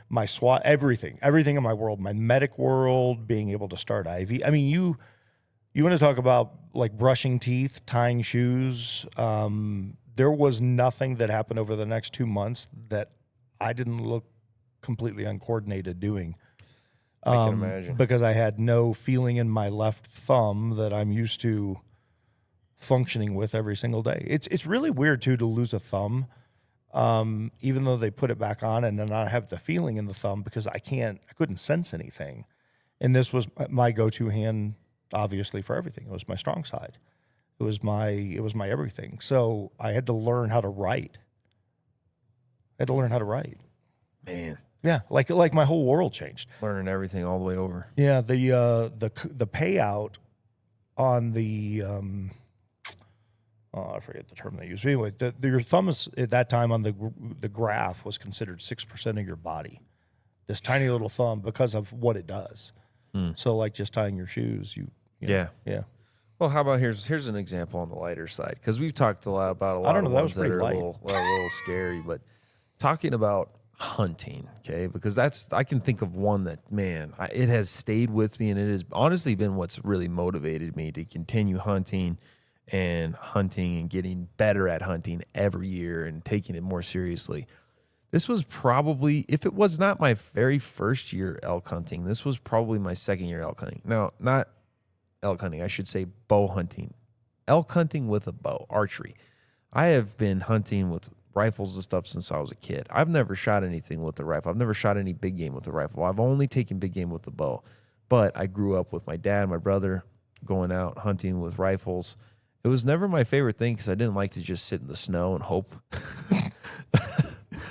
My SWAT, everything in my world, my medic world, being able to start IV. I mean, you want to talk about like brushing teeth, tying shoes. There was nothing that happened over the next 2 months that I didn't look completely uncoordinated doing. I can imagine. Because I had no feeling in my left thumb that I'm used to functioning with every single day. It's really weird too to lose a thumb, even though they put it back on and then not have the feeling in the thumb because I couldn't sense anything. And this was my go-to hand, obviously, for everything. It was my strong side. It was my everything. So I had to learn how to write. Man, Yeah, like my whole world changed. learning everything all the way over. Yeah, the payout on the I forget the term they use. But anyway, your thumb is, at that time on the graph was considered 6% of your body. This tiny little thumb because of what it does. So like just tying your shoes, Yeah. yeah. Well, how about here's an example on the lighter side, because we've talked a lot about a lot don't of know, that ones was that pretty are a light. little scary, but talking about hunting, okay, because I can think of one that, man, it has stayed with me, and it has honestly been what's really motivated me to continue hunting and getting better at hunting every year and taking it more seriously. This was probably, if it was not my very first year elk hunting, this was probably my second year elk hunting. Now, not elk hunting, I should say bow hunting. Elk hunting with a bow, archery. I have been hunting with rifles and stuff since I was a kid. I've never shot anything with a rifle. I've never shot any big game with a rifle. I've only taken big game with the bow. But I grew up with my dad, my brother, going out hunting with rifles. It was never my favorite thing because I didn't like to just sit in the snow and hope.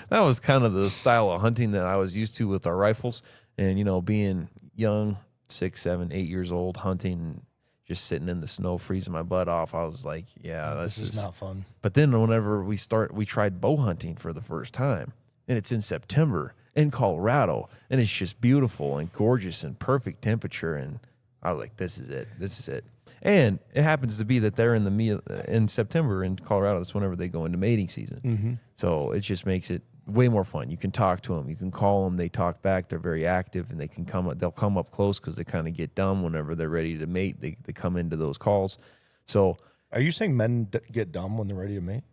That was kind of the style of hunting that I was used to with our rifles. And, being young, 6, 7, 8 years old, hunting, just sitting in the snow, freezing my butt off, I was like, yeah, this is not fun. But then whenever we tried bow hunting for the first time, and it's in September in Colorado, and it's just beautiful and gorgeous and perfect temperature. And I was like, this is it. And it happens to be that they're in September in Colorado. That's whenever they go into mating season. Mm-hmm. So it just makes it way more fun. You can talk to them. You can call them. They talk back. They're very active, and they'll come up close because they kind of get dumb whenever they're ready to mate. They come into those calls. So Are you saying men get dumb when they're ready to mate?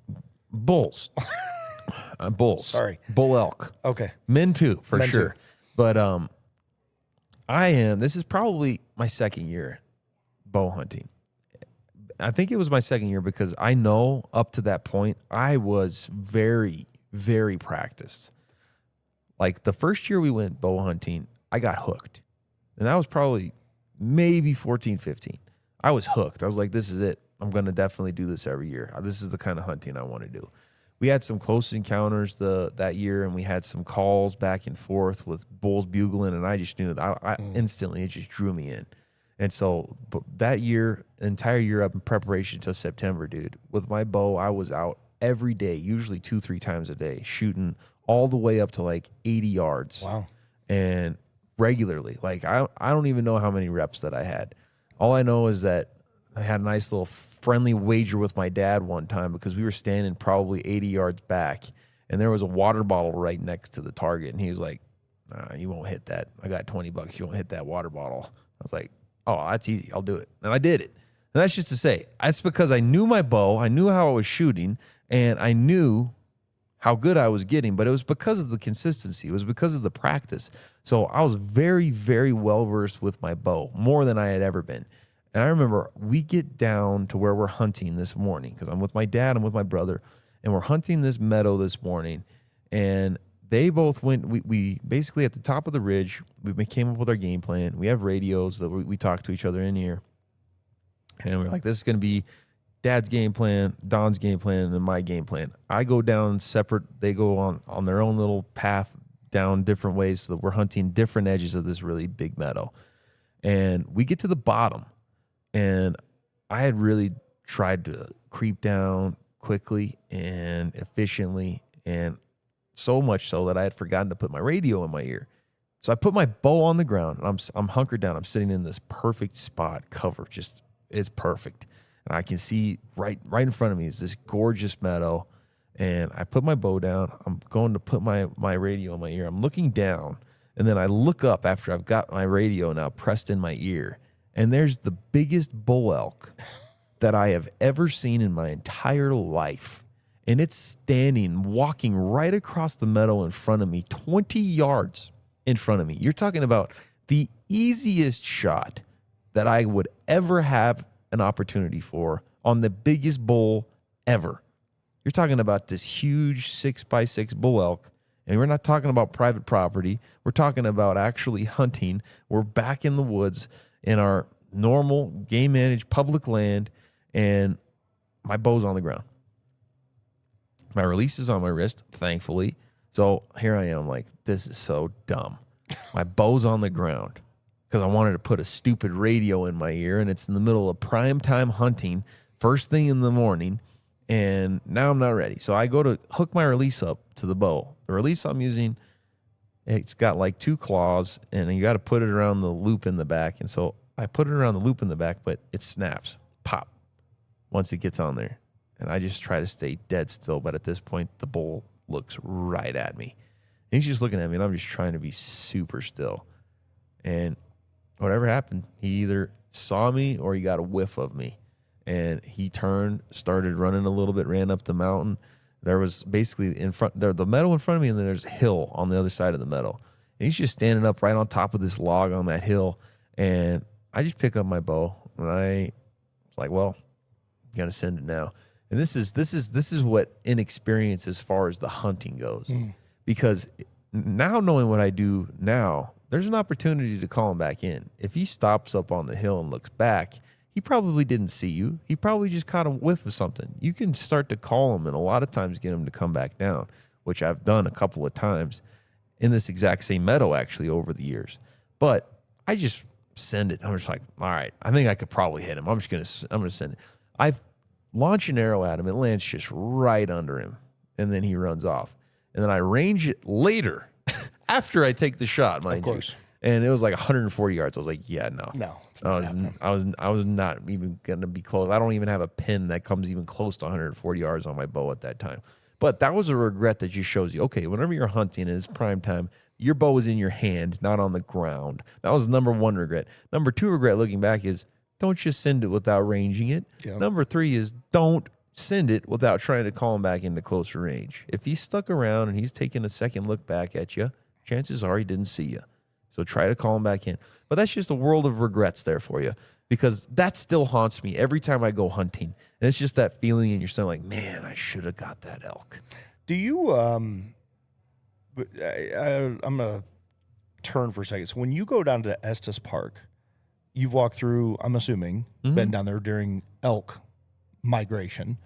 bulls. Bulls. Sorry. Bull elk. Okay. Men too, for Men sure. too. But this is probably my second year bow hunting. I think it was my second year because I know up to that point I was very, very practiced. Like the first year we went bow hunting, I got hooked. And that was probably maybe 14, 15. I was hooked. I was like, this is it. I'm going to definitely do this every year. This is the kind of hunting I want to do. We had some close encounters that year, and we had some calls back and forth with bulls bugling, and I just knew that I instantly, it just drew me in. And so that year, entire year up in preparation till September, dude, with my bow, I was out every day, usually 2-3 times a day, shooting all the way up to like 80 yards. Wow. And regularly. Like I don't even know how many reps that I had. All I know is that I had a nice little friendly wager with my dad one time because we were standing probably 80 yards back, and there was a water bottle right next to the target. And he was like, nah, you won't hit that. I got $20. You won't hit that water bottle. I was like, oh, that's easy. I'll do it. And I did it. And that's just to say, that's because I knew my bow. I knew how I was shooting, and I knew how good I was getting, but it was because of the consistency. It was because of the practice. So I was very, very well-versed with my bow, more than I had ever been. And I remember we get down to where we're hunting this morning because I'm with my dad, I'm with my brother, and we're hunting this meadow this morning. And they both went, we basically at the top of the ridge, we came up with our game plan. We have radios that we talk to each other in here. And we're like, this is going to be Dad's game plan, Don's game plan, and then my game plan. I go down separate. They go on their own little path down different ways so that we're hunting different edges of this really big meadow. And we get to the bottom. And I had really tried to creep down quickly and efficiently. And so much so that I had forgotten to put my radio in my ear. So I put my bow on the ground, and I'm hunkered down. I'm sitting in this perfect spot, cover, just it's perfect. And I can see right in front of me is this gorgeous meadow. And I put my bow down. I'm going to put my radio in my ear. I'm looking down, and then I look up after I've got my radio now pressed in my ear, and there's the biggest bull elk that I have ever seen in my entire life. And it's standing, walking right across the meadow in front of me, 20 yards in front of me. You're talking about the easiest shot that I would ever have an opportunity for on the biggest bull ever. You're talking about this huge 6x6 bull elk, and we're not talking about private property. We're talking about actually hunting. We're back in the woods in our normal game managed public land, and my bow's on the ground. My release is on my wrist, thankfully. So here I am like, this is so dumb. My bow's on the ground because I wanted to put a stupid radio in my ear, and it's in the middle of prime time hunting, first thing in the morning. And now I'm not ready. So I go to hook my release up to the bow. The release I'm using, it's got like 2 claws, and you got to put it around the loop in the back. And so I put it around the loop in the back, but it snaps, pop, once it gets on there. And I just try to stay dead still. But at this point, the bull looks right at me. And he's just looking at me, and I'm just trying to be super still. And whatever happened, he either saw me or he got a whiff of me. And he turned, started running a little bit, ran up the mountain. There was basically in front, the meadow in front of me, and then there's a hill on the other side of the meadow. And he's just standing up right on top of this log on that hill. And I just pick up my bow, and I was like, well, got to send it now. And this is what inexperience as far as the hunting goes. Because now knowing what I do now, there's an opportunity to call him back in. If he stops up on the hill and looks back, he probably didn't see you. He probably just caught a whiff of something. You can start to call him and a lot of times get him to come back down, which I've done a couple of times in this exact same meadow actually over the years. But I just send it. I'm just like, all right, I think I could probably hit him. I'm going to send it. I launch an arrow at him. It lands just right under him. And then he runs off. And then I range it later after I take the shot, mind you. Of course. And it was like 140 yards. I was like, yeah, no. I was not even going to be close. I don't even have a pin that comes even close to 140 yards on my bow at that time. But that was a regret that just shows you, okay, whenever you're hunting and it's prime time, your bow is in your hand, not on the ground. That was number 1 regret. Number 2 regret looking back is don't just send it without ranging it. Yep. Number 3 is don't send it without trying to call him back into closer range. If he's stuck around and he's taking a second look back at you, chances are he didn't see you. So try to call him back in. But that's just a world of regrets there for you because that still haunts me every time I go hunting. And it's just that feeling in your stomach like, man, I should have got that elk. Do you, I'm going to turn for a second. So when you go down to Estes Park, you've walked through, I'm assuming, been down there during elk migration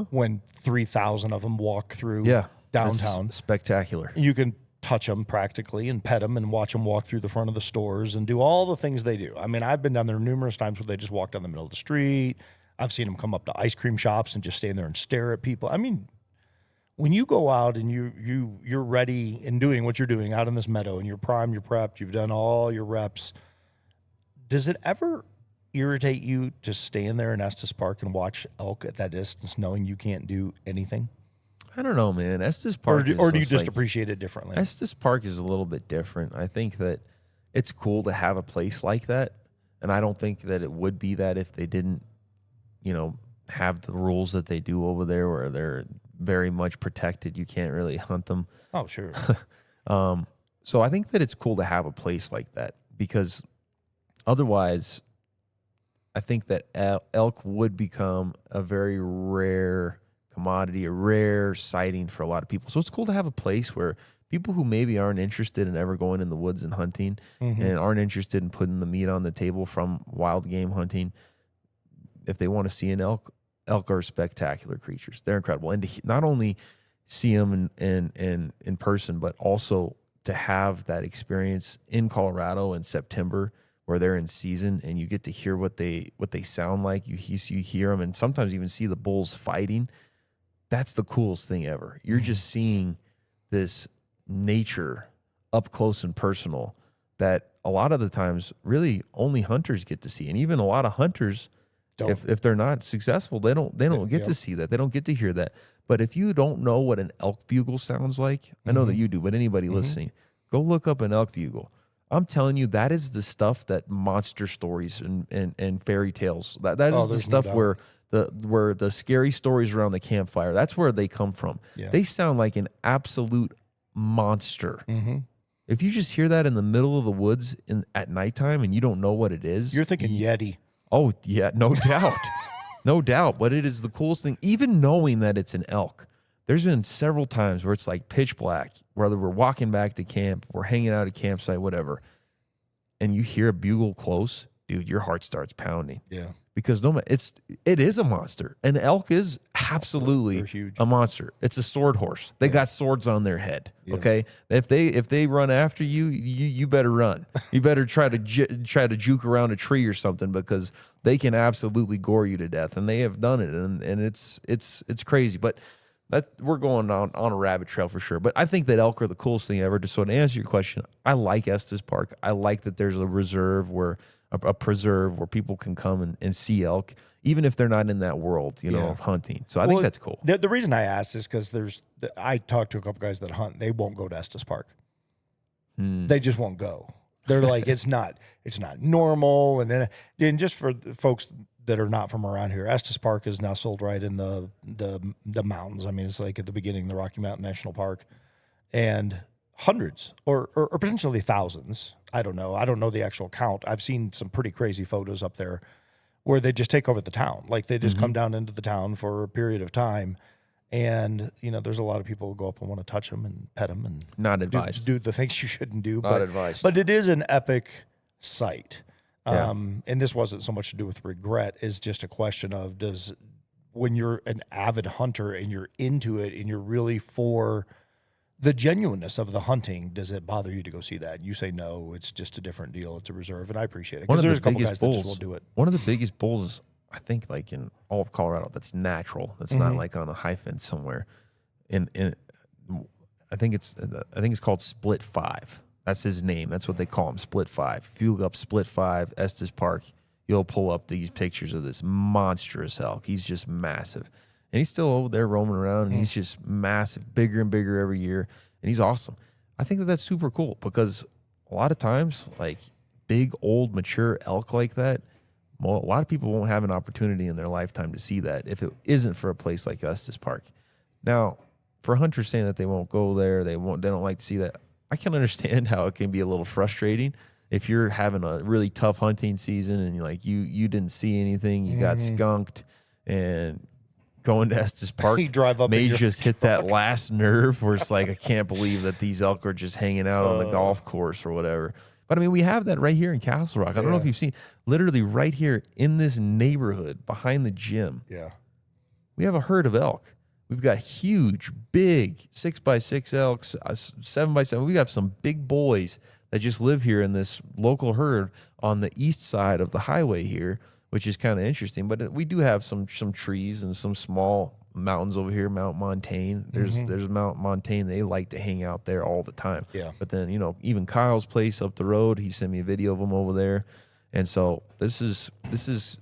when 3,000 of them walk through downtown. Spectacular. You can touch them practically and pet them and watch them walk through the front of the stores and do all the things they do. I mean, I've been down there numerous times where they just walk down the middle of the street. I've seen them come up to ice cream shops and just stand there and stare at people. I mean, when you go out and you're ready and doing what you're doing out in this meadow and you're primed, you're prepped, you've done all your reps, does it ever irritate you to stand there in Estes Park and watch elk at that distance knowing you can't do anything? I don't know, man. Estes Park or do you just appreciate it differently? Estes Park is a little bit different. I think that it's cool to have a place like that, and I don't think that it would be that if they didn't, have the rules that they do over there where they're very much protected. You can't really hunt them. Oh, sure. So I think that it's cool to have a place like that because otherwise I think that elk would become a very rare commodity, a rare sighting for a lot of people. So it's cool to have a place where people who maybe aren't interested in ever going in the woods and hunting and aren't interested in putting the meat on the table from wild game hunting, if they want to see an elk are spectacular creatures. They're incredible. And to not only see them in person, but also to have that experience in Colorado in September where they're in season and you get to hear what they sound like. You hear them and sometimes even see the bulls fighting. That's the coolest thing ever. You're just seeing this nature up close and personal that a lot of the times really only hunters get to see. And even a lot of hunters, if they're not successful, they don't get to see that. They don't get to hear that. But if you don't know what an elk bugle sounds like, I know that you do, but anybody listening, go look up an elk bugle. I'm telling you, that is the stuff that monster stories and fairy tales, that is the stuff where the scary stories around the campfire, that's where they come from. Yeah. They sound like an absolute monster. If you just hear that in the middle of the woods at nighttime and you don't know what it is, you're thinking Yeti. Oh, yeah, no doubt. No doubt. But it is the coolest thing, even knowing that it's an elk. There's been several times where it's like pitch black, whether we're walking back to camp, we're hanging out at a campsite, whatever, and you hear a bugle close, dude, your heart starts pounding. Yeah. Because it is a monster. An elk is absolutely a monster. It's a sword horse. They got swords on their head. Yeah. Okay, if they run after you, you better run. You better try to juke around a tree or something, because they can absolutely gore you to death, and they have done it, and it's crazy. But we're going on a rabbit trail for sure. But I think that elk are the coolest thing ever. So to answer your question, I like Estes Park. I like that there's a reserve a preserve where people can come and see elk, even if they're not in that world, of hunting. So I think that's cool. The reason I asked is because I talked to a couple guys that hunt. They won't go to Estes Park. They just won't go. They're like, it's not normal. And then just for folks that are not from around here, Estes Park is nestled right in the mountains. I mean, it's like at the beginning of the Rocky Mountain National Park, and hundreds or potentially thousands. I don't know. I don't know the actual count. I've seen some pretty crazy photos up there where they just take over the town. Like they just come down into the town for a period of time. And, there's a lot of people who go up and want to touch them and pet them and not advised. Do the things you shouldn't do. Not advised. But it is an epic sight. Yeah. And this wasn't so much to do with regret, is just a question of when you're an avid hunter and you're into it and you're really for the genuineness of the hunting, does it bother you to go see that? You say no, it's just a different deal. It's a reserve, and I appreciate it. Because there's a couple guys that just won't do it. One of the biggest bulls, I think, like in all of Colorado, that's natural. That's not like on a high fence somewhere. I think it's called Split 5. That's his name. That's what they call him, Split 5. If you look up Split 5, Estes Park, you'll pull up these pictures of this monstrous elk. He's just massive. And he's still over there roaming around, and he's just massive, bigger and bigger every year, and he's awesome. I think that that's super cool, because a lot of times, like big, old, mature elk like that, well, a lot of people won't have an opportunity in their lifetime to see that if it isn't for a place like Estes Park. Now, for hunters saying that they won't go there, they don't like to see that, I can understand how it can be a little frustrating if you're having a really tough hunting season and you didn't see anything, you got skunked, and going to Estes Park may just hit that last nerve where it's like, I can't believe that these elk are just hanging out on the golf course or whatever. But I mean, we have that right here in Castle Rock. I don't know if you've seen, literally right here in this neighborhood behind the gym. Yeah, we have a herd of elk. We've got huge, big 6x6 elks, 7x7. We have some big boys that just live here in this local herd on the east side of the highway here, which is kind of interesting. But we do have some trees and some small mountains over here. Mount Montaigne. There's Mount Montaigne. They like to hang out there all the time. Yeah. But then, even Kyle's place up the road, he sent me a video of them over there. And so this is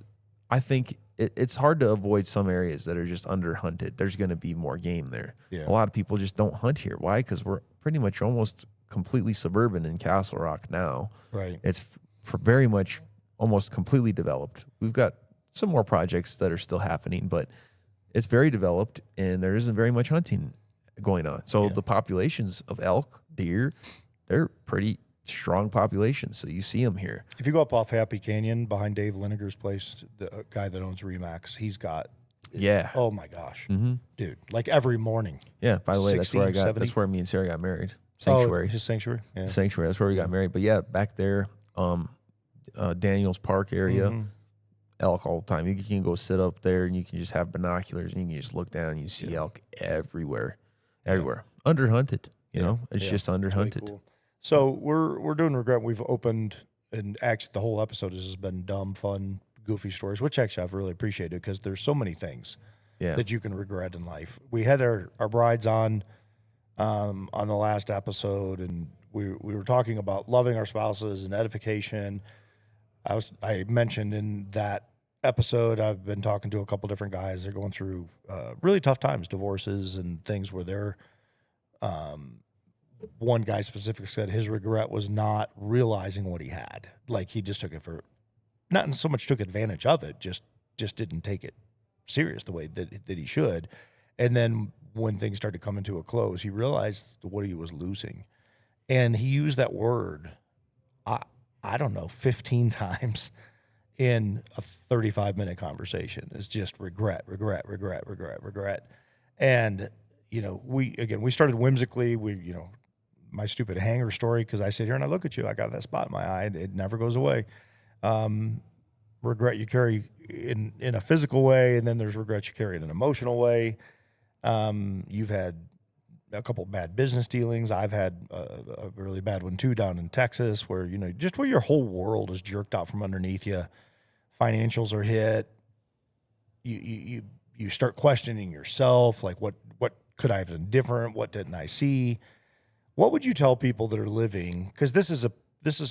I think it's hard to avoid some areas that are just under-hunted. There's going to be more game there. Yeah. A lot of people just don't hunt here. Why? Because we're pretty much almost completely suburban in Castle Rock now. Right. It's very much almost completely developed. We've got some more projects that are still happening, but it's very developed, and there isn't very much hunting going on. So the populations of elk, deer, they're pretty strong populations. So you see them here. If you go up off Happy Canyon behind Dave Linegar's place, the guy that owns Remax, he's got, oh my gosh, dude, like every morning. Yeah. By the way, 60, that's where me and Sarah got married. Sanctuary. Oh, his sanctuary. Yeah. Sanctuary. That's where we got married. But yeah, back there, Daniels Park area, elk all the time. You can go sit up there and you can just have binoculars and you can just look down and you see elk everywhere. Underhunted, it's just underhunted. Really cool. So we're doing regret. We've opened, and actually the whole episode has been dumb, fun, goofy stories, which actually I've really appreciated because there's so many things that you can regret in life. We had our brides on on the last episode, and we were talking about loving our spouses and edification. I mentioned in that episode, I've been talking to a couple different guys. They're going through really tough times, divorces and things where they're, one guy specifically said his regret was not realizing what he had. Like he just took it for, not so much took advantage of it, just didn't take it serious the way that he should. And then when things started coming to a close, he realized what he was losing. And he used that word, I don't know, 15 times in a 35-minute conversation. It's just regret. And, we started whimsically. My stupid hanger story, because I sit here and I look at you. I got that spot in my eye. It never goes away. Regret you carry in a physical way, and then there's regret you carry in an emotional way. You've had a couple of bad business dealings. I've had a really bad one too down in Texas, where just where your whole world is jerked out from underneath you. Financials are hit. You start questioning yourself, like what could I have done different? What didn't I see? What would you tell people that are living? Because this is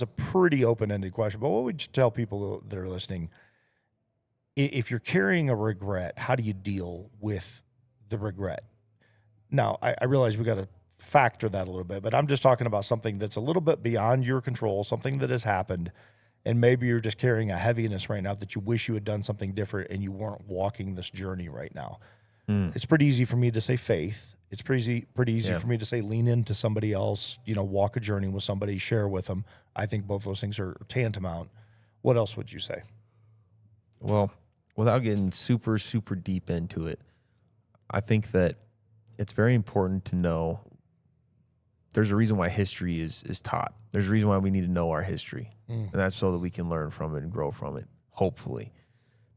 a pretty open-ended question, but what would you tell people that are listening? If you're carrying a regret, how do you deal with the regret? Now, I realize we got to factor that a little bit, but I'm just talking about something that's a little bit beyond your control, something that has happened, and maybe you're just carrying a heaviness right now that you wish you had done something different and you weren't walking this journey right now. It's pretty easy for me to say faith. It's pretty easy for me to say lean into somebody else, walk a journey with somebody, share with them. I think both those things are tantamount. What else would you say? Well, without getting super, super deep into it, I think that it's very important to know there's a reason why history is taught. There's a reason why we need to know our history. And that's so that we can learn from it and grow from it, hopefully.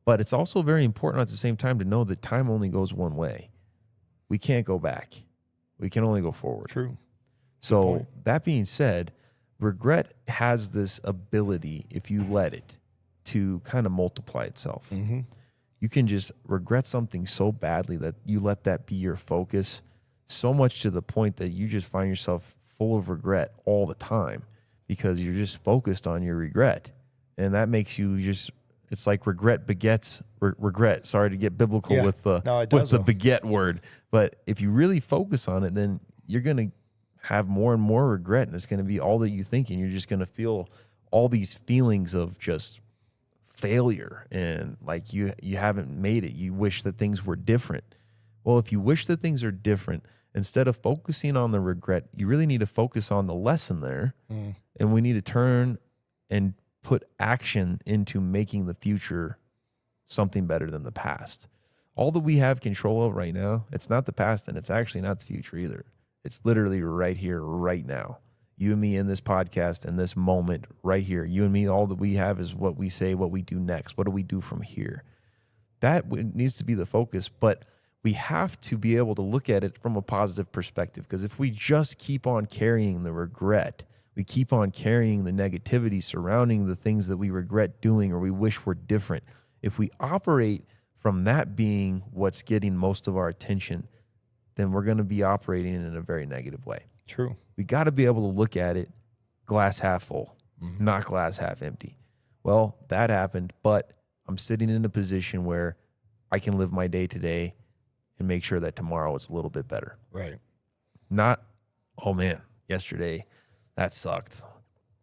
But it's also very important at the same time to know that time only goes one way. We can't go back. We can only go forward. True. So that being said, regret has this ability, if you let it, to kind of multiply itself. Mm-hmm. You can just regret something so badly that you let that be your focus, so much to the point that you just find yourself full of regret all the time because you're just focused on your regret. And that makes you just, it's like regret begets regret. Sorry to get biblical with the beget word. But if you really focus on it, then you're going to have more and more regret. And it's going to be all that you think. And you're just going to feel all these feelings of just failure. And like you haven't made it. You wish that things were different. Well, if you wish that things are different, instead of focusing on the regret, you really need to focus on the lesson there. And we need to turn and put action into making the future something better than the past. All that we have control of right now, it's not the past and it's actually not the future either. It's literally right here, right now. You and me in this podcast in this moment right here. You and me, all that we have is what we say, what we do next. What do we do from here? That needs to be the focus, but we have to be able to look at it from a positive perspective, because if we just keep on carrying the regret, we keep on carrying the negativity surrounding the things that we regret doing or we wish were different. If we operate from that being what's getting most of our attention, then we're going to be operating in a very negative way. True. We got to be able to look at it glass half full, not glass half empty. Well, that happened, but I'm sitting in a position where I can live my day today and make sure that tomorrow is a little bit better. Right. Not, oh man, yesterday, that sucked.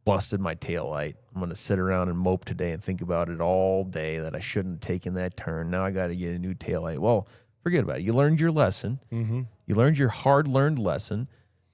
Busted my taillight. I'm going to sit around and mope today and think about it all day that I shouldn't have taken that turn. Now I got to get a new taillight. Well, forget about it. You learned your lesson. You learned your hard-learned lesson.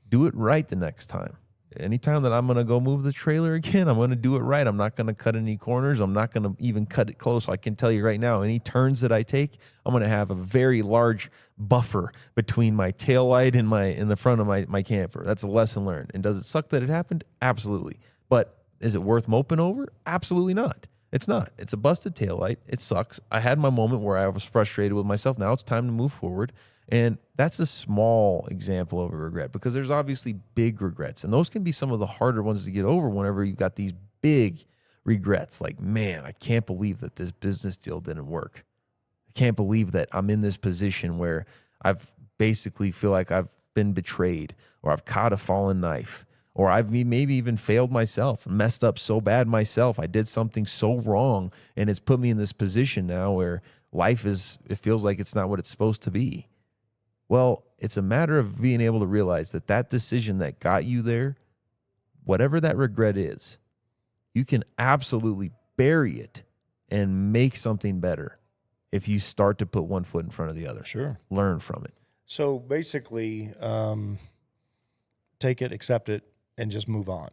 Do it right the next time. Anytime that I'm going to go move the trailer again, I'm going to do it right. I'm not going to cut any corners. I'm not going to even cut it close. I can tell you right now, any turns that I take, I'm going to have a very large buffer between my taillight and in the front of my camper. That's a lesson learned. And does it suck that it happened? Absolutely. But is it worth moping over? Absolutely not. It's not. It's a busted taillight. It sucks. I had my moment where I was frustrated with myself. Now it's time to move forward. And that's a small example of a regret, because there's obviously big regrets. And those can be some of the harder ones to get over whenever you've got these big regrets. Like, man, I can't believe that this business deal didn't work. I can't believe that I'm in this position where I've basically feel like I've been betrayed, or I've caught a fallen knife, or I've maybe even failed myself, messed up so bad myself. I did something so wrong, and it's put me in this position now where it feels like it's not what it's supposed to be. Well, it's a matter of being able to realize that that decision that got you there, whatever that regret is, you can absolutely bury it and make something better if you start to put one foot in front of the other. Sure. Learn from it. So basically, take it, accept it, and just move on.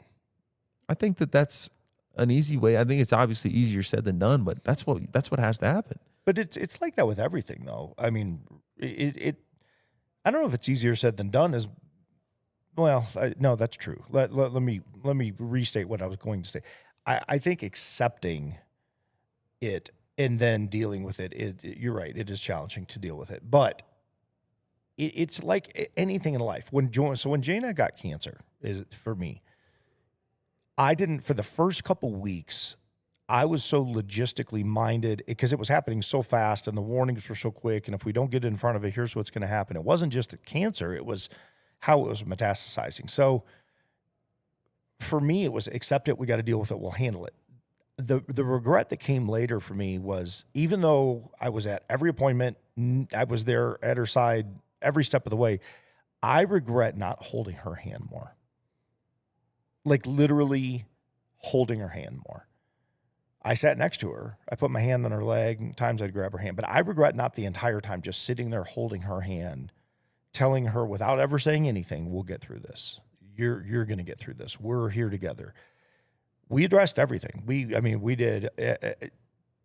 I think that that's an easy way. I think it's obviously easier said than done, but that's what has to happen. But it's like that with everything, though. I mean, I don't know if it's easier said than done. No, that's true. Let me restate what I was going to say. I think accepting it and then dealing with it, you're right. It is challenging to deal with it, but it's like anything in life. When Jana got cancer, for me, I didn't, for the first couple weeks, I was so logistically minded because it was happening so fast and the warnings were so quick. And if we don't get in front of it, here's what's going to happen. It wasn't just the cancer, it was how it was metastasizing. So for me, it was accept it. We got to deal with it. We'll handle it. The regret that came later for me was, even though I was at every appointment, I was there at her side every step of the way, I regret not holding her hand more. Like literally holding her hand more. I sat next to her. I put my hand on her leg. Times I'd grab her hand. But I regret not the entire time just sitting there holding her hand, telling her without ever saying anything, we'll get through this. You're going to get through this. We're here together. We addressed everything. We did.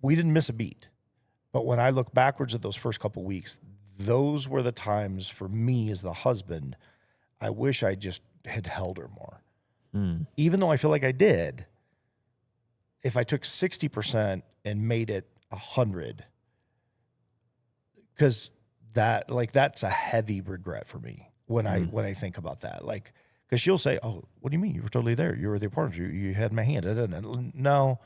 We didn't miss a beat. But when I look backwards at those first couple weeks, those were the times for me as the husband, I wish I just had held her more. Even though I feel like I did, if I took 60% and made it 100, because that's a heavy regret for me when I think about that. Like, because she'll say, "Oh, what do you mean? You were totally there. You were the partner. You had my hand." No,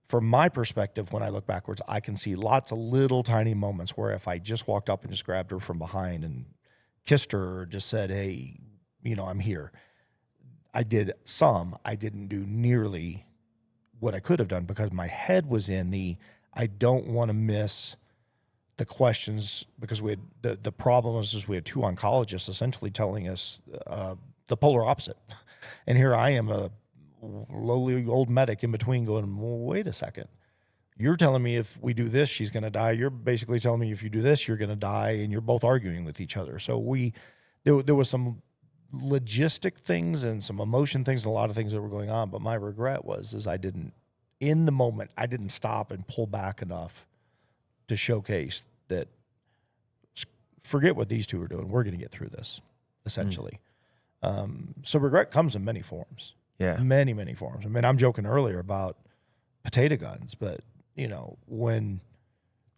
from my perspective, when I look backwards, I can see lots of little tiny moments where if I just walked up and just grabbed her from behind and kissed her, or just said, "Hey, I'm here." I did some. I didn't do nearly what I could have done because my head was in I don't want to miss the questions, because we had the problem is we had two oncologists essentially telling us the polar opposite. And here I am, a lowly old medic in between, going, well, wait a second. You're telling me if we do this, she's going to die. You're basically telling me if you do this, you're going to die, and you're both arguing with each other. So there was some logistic things and some emotion things and a lot of things that were going on. But my regret is I didn't, in the moment, I didn't stop and pull back enough to showcase that, forget what these two are doing. We're going to get through this, essentially. So regret comes in many forms. Yeah. Many, many forms. I mean, I'm joking earlier about potato guns, but when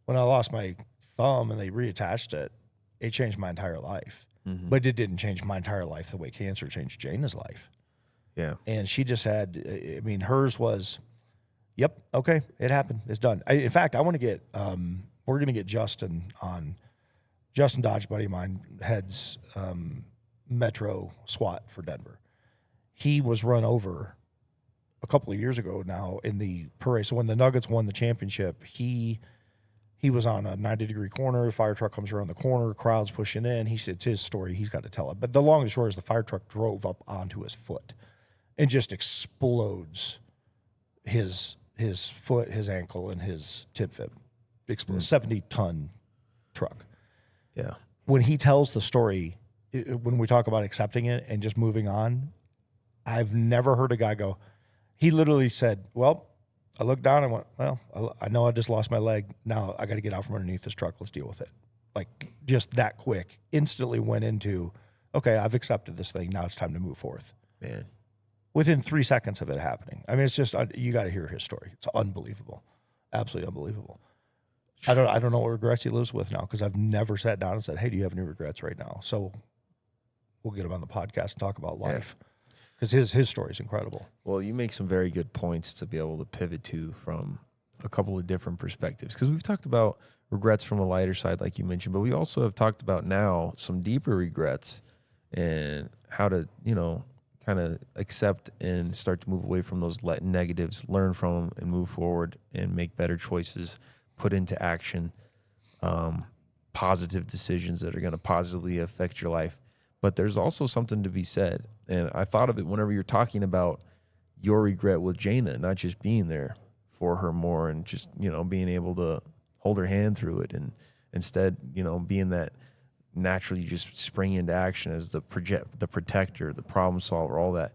I lost my thumb and they reattached it, it changed my entire life. But it didn't change my entire life the way cancer changed Jana's life. Yeah. And she just had, hers was, yep, okay, it happened. It's done. In fact, I want to get, we're going to get Justin Dodge, buddy of mine, heads Metro SWAT for Denver. He was run over a couple of years ago now in the parade. So when the Nuggets won the championship, he was on a 90-degree corner. The fire truck comes around the corner, crowd's pushing in. He said it's his story. He's got to tell it. But the long and short is the fire truck drove up onto his foot and just explodes his foot, his ankle, and his tib fib. Explodes. 70-ton truck. Yeah. When he tells the story, when we talk about accepting it and just moving on, I've never heard a guy go, he literally said, well, I looked down and went, well, I know I just lost my leg. Now I got to get out from underneath this truck. Let's deal with it. Like, just that quick. Instantly went into, okay, I've accepted this thing. Now it's time to move forth. Man. Within 3 seconds of it happening. I mean, it's just, you got to hear his story. It's unbelievable. Absolutely unbelievable. I don't know what regrets he lives with now, because I've never sat down and said, hey, do you have any regrets right now? So we'll get him on the podcast and talk about life. Yeah. Because his story is incredible. Well, you make some very good points to be able to pivot to from a couple of different perspectives. Because we've talked about regrets from a lighter side, like you mentioned, but we also have talked about now some deeper regrets and how to, kind of accept and start to move away from those negatives, learn from them, and move forward and make better choices, put into action positive decisions that are going to positively affect your life. But there's also something to be said. And I thought of it whenever you're talking about your regret with Jaina, not just being there for her more and just, being able to hold her hand through it. And instead, being that naturally just spring into action as the protector, the problem solver, all that,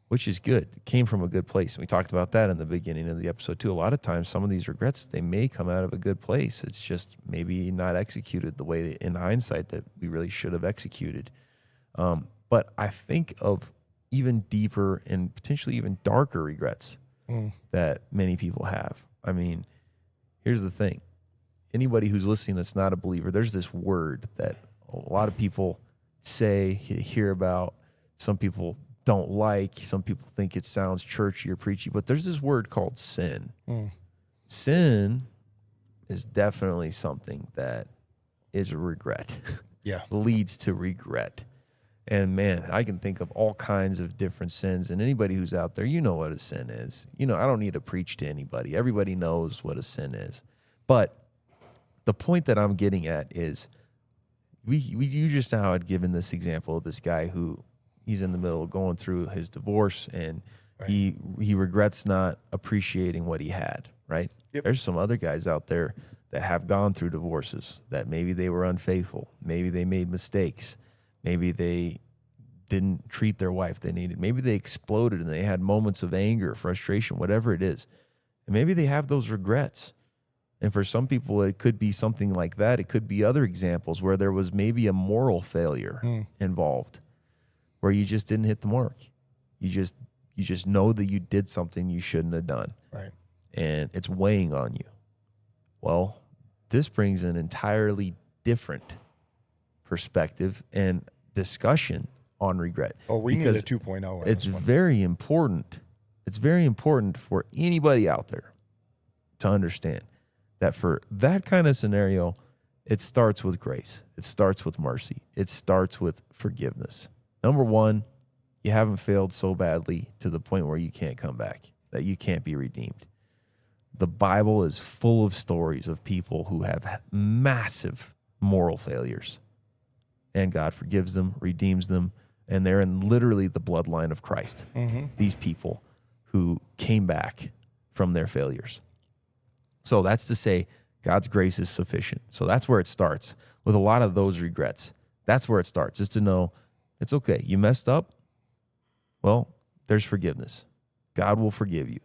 which is good. It came from a good place. And we talked about that in the beginning of the episode too. A lot of times, some of these regrets, they may come out of a good place. It's just maybe not executed the way in hindsight that we really should have executed. But I think of even deeper and potentially even darker regrets that many people have. I mean, here's the thing. Anybody who's listening that's not a believer, there's this word that a lot of people say, hear about. Some people don't like. Some people think it sounds churchy or preachy, but there's this word called sin. Sin is definitely something that is a regret. Yeah. Leads to regret. And man, I can think of all kinds of different sins. And anybody who's out there, you know what a sin is. I don't need to preach to anybody. Everybody knows what a sin is. But the point that I'm getting at is you just now had given this example of this guy who he's in the middle of going through his divorce and he regrets not appreciating what he had, right? Yep. There's some other guys out there that have gone through divorces that maybe they were unfaithful. Maybe they made mistakes. Maybe they didn't treat their wife they needed. Maybe they exploded and they had moments of anger, frustration, whatever it is. And maybe they have those regrets. And for some people, it could be something like that. It could be other examples where there was maybe a moral failure involved, where you just didn't hit the mark. You just know that you did something you shouldn't have done. Right. And it's weighing on you. Well, this brings an entirely different perspective and discussion on regret. Oh, we need a 2.0. It's very important. It's very important for anybody out there to understand that for that kind of scenario, it starts with grace. It starts with mercy. It starts with forgiveness. Number one, you haven't failed so badly to the point where you can't come back, that you can't be redeemed. The Bible is full of stories of people who have massive moral failures, and God forgives them, redeems them, and they're in literally the bloodline of Christ. These people who came back from their failures. So that's to say God's grace is sufficient. So that's where it starts with a lot of those regrets. That's where it starts, is to know it's okay. You messed up. Well, there's forgiveness. God will forgive you.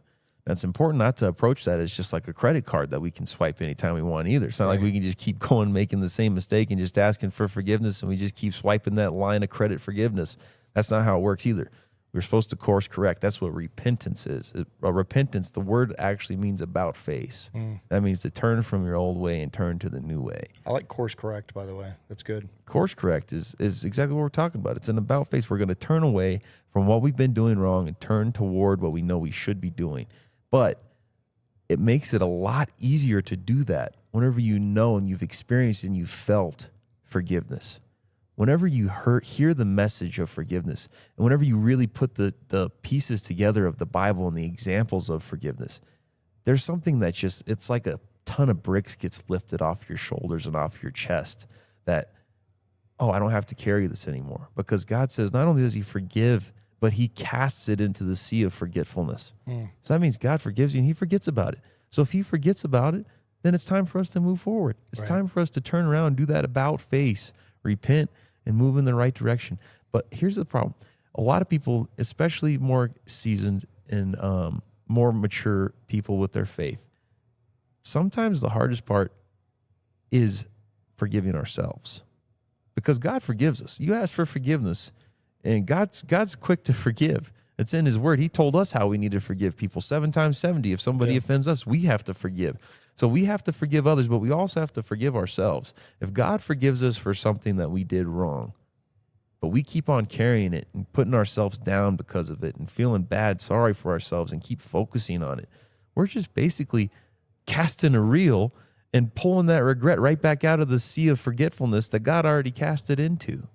Now, it's important not to approach that as just like a credit card that we can swipe anytime we want either. It's not like we can just keep going making the same mistake and just asking for forgiveness and we just keep swiping that line of credit forgiveness. That's not how it works either. We're supposed to course correct. That's what repentance is. Repentance, the word actually means about face. That means to turn from your old way and turn to the new way. I like course correct, by the way. That's good. Course correct is exactly what we're talking about. It's an about face. We're going to turn away from what we've been doing wrong and turn toward what we know we should be doing. But it makes it a lot easier to do that whenever you know and you've experienced and you've felt forgiveness. Whenever you hear the message of forgiveness, and whenever you really put the pieces together of the Bible and the examples of forgiveness, there's something that just, it's like a ton of bricks gets lifted off your shoulders and off your chest that, oh, I don't have to carry this anymore. Because God says not only does he forgive, but he casts it into the sea of forgetfulness. So that means God forgives you and he forgets about it. So if he forgets about it, then it's time for us to move forward. It's time for us to turn around and do that about face, repent, and move in the right direction. But here's the problem. A lot of people, especially more seasoned and more mature people with their faith, sometimes the hardest part is forgiving ourselves. Because God forgives us. You ask for forgiveness, and God's quick to forgive. It's in his word. He told us how we need to forgive people 7 times 70. If somebody offends us, we have to forgive. So we have to forgive others, but we also have to forgive ourselves. If God forgives us for something that we did wrong, but we keep on carrying it and putting ourselves down because of it and feeling bad, sorry for ourselves and keep focusing on it, we're just basically casting a reel and pulling that regret right back out of the sea of forgetfulness that God already cast it into.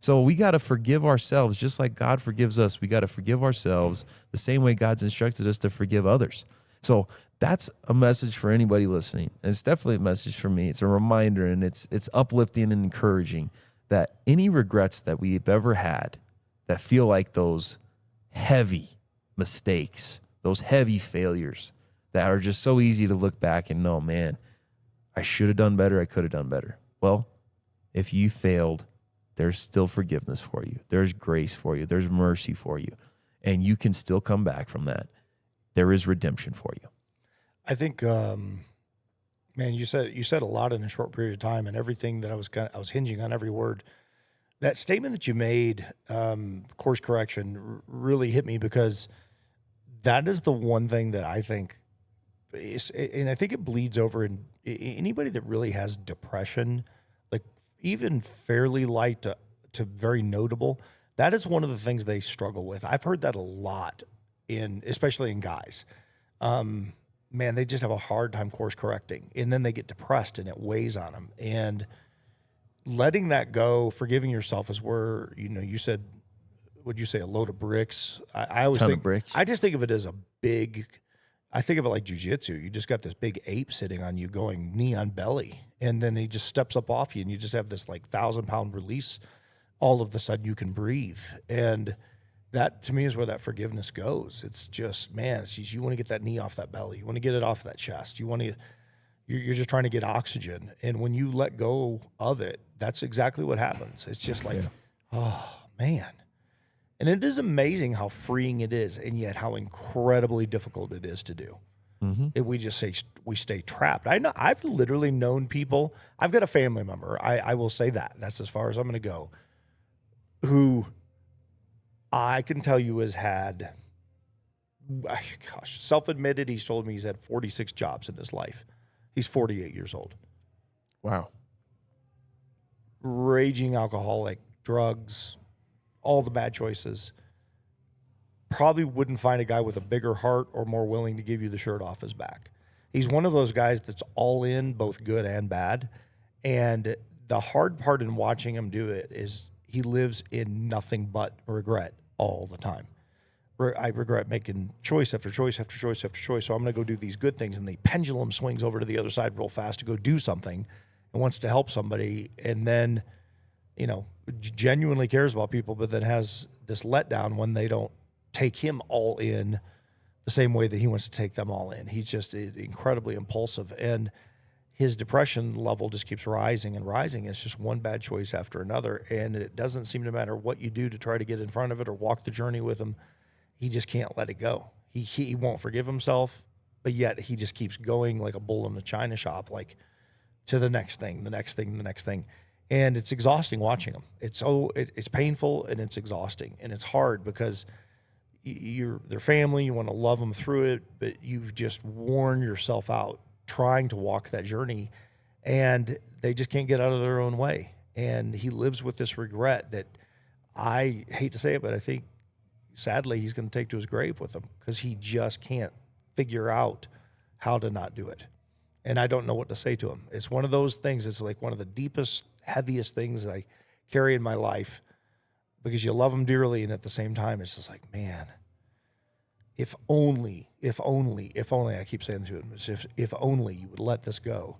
So we got to forgive ourselves just like God forgives us. We got to forgive ourselves the same way God's instructed us to forgive others. So that's a message for anybody listening. And it's definitely a message for me. It's a reminder, and it's uplifting and encouraging that any regrets that we've ever had that feel like those heavy mistakes, those heavy failures that are just so easy to look back and know, man, I should have done better. I could have done better. Well, if you failed, there's still forgiveness for you. There's grace for you. There's mercy for you. And you can still come back from that. There is redemption for you. I think, man, you said a lot in a short period of time, and everything that I was hinging on every word. That statement that you made, course correction, really hit me, because that is the one thing that I think is, and I think it bleeds over in anybody that really has depression, like even fairly light to very notable. That is one of the things they struggle with. I've heard that a lot especially in guys. Man, they just have a hard time course correcting, and then they get depressed and it weighs on them. And letting that go, forgiving yourself, is where, you said, would you say a load of bricks? I always think, of bricks. I just think of it as I think of it like jujitsu. You just got this big ape sitting on you going knee on belly, and then he just steps up off you, and you just have this like 1,000-pound release. All of a sudden you can breathe. And that, to me, is where that forgiveness goes. It's just, man, you want to get that knee off that belly. You want to get it off that chest. You're just trying to get oxygen. And when you let go of it, that's exactly what happens. It's just like, oh, man. And it is amazing how freeing it is, and yet how incredibly difficult it is to do. Mm-hmm. We stay trapped. I've literally known people. I've got a family member. I will say that. That's as far as I'm going to go. Who I can tell you has had, self-admitted, he's told me he's had 46 jobs in his life. He's 48 years old. Wow. Raging alcoholic, drugs, all the bad choices. Probably wouldn't find a guy with a bigger heart or more willing to give you the shirt off his back. He's one of those guys that's all in, both good and bad. And the hard part in watching him do it is he lives in nothing but regret all the time. I regret making choice after choice after choice after choice. So I'm going to go do these good things. And the pendulum swings over to the other side real fast to go do something and wants to help somebody. And then, genuinely cares about people, but then has this letdown when they don't take him all in the same way that he wants to take them all in. He's just incredibly impulsive. And his depression level just keeps rising and rising. It's just one bad choice after another. And it doesn't seem to matter what you do to try to get in front of it or walk the journey with him. He just can't let it go. He won't forgive himself, but yet he just keeps going like a bull in a china shop, like to the next thing, the next thing, the next thing. And it's exhausting watching him. It's painful, and it's exhausting, and it's hard because you're their family. You want to love them through it, but you've just worn yourself out trying to walk that journey, and they just can't get out of their own way. And he lives with this regret that, I hate to say it, but I think sadly he's going to take to his grave with him, because he just can't figure out how to not do it. And I don't know what to say to him. It's one of those things. It's like one of the deepest, heaviest things that I carry in my life, because you love him dearly. And at the same time, it's just like, man, if only, I keep saying to him, if only you would let this go.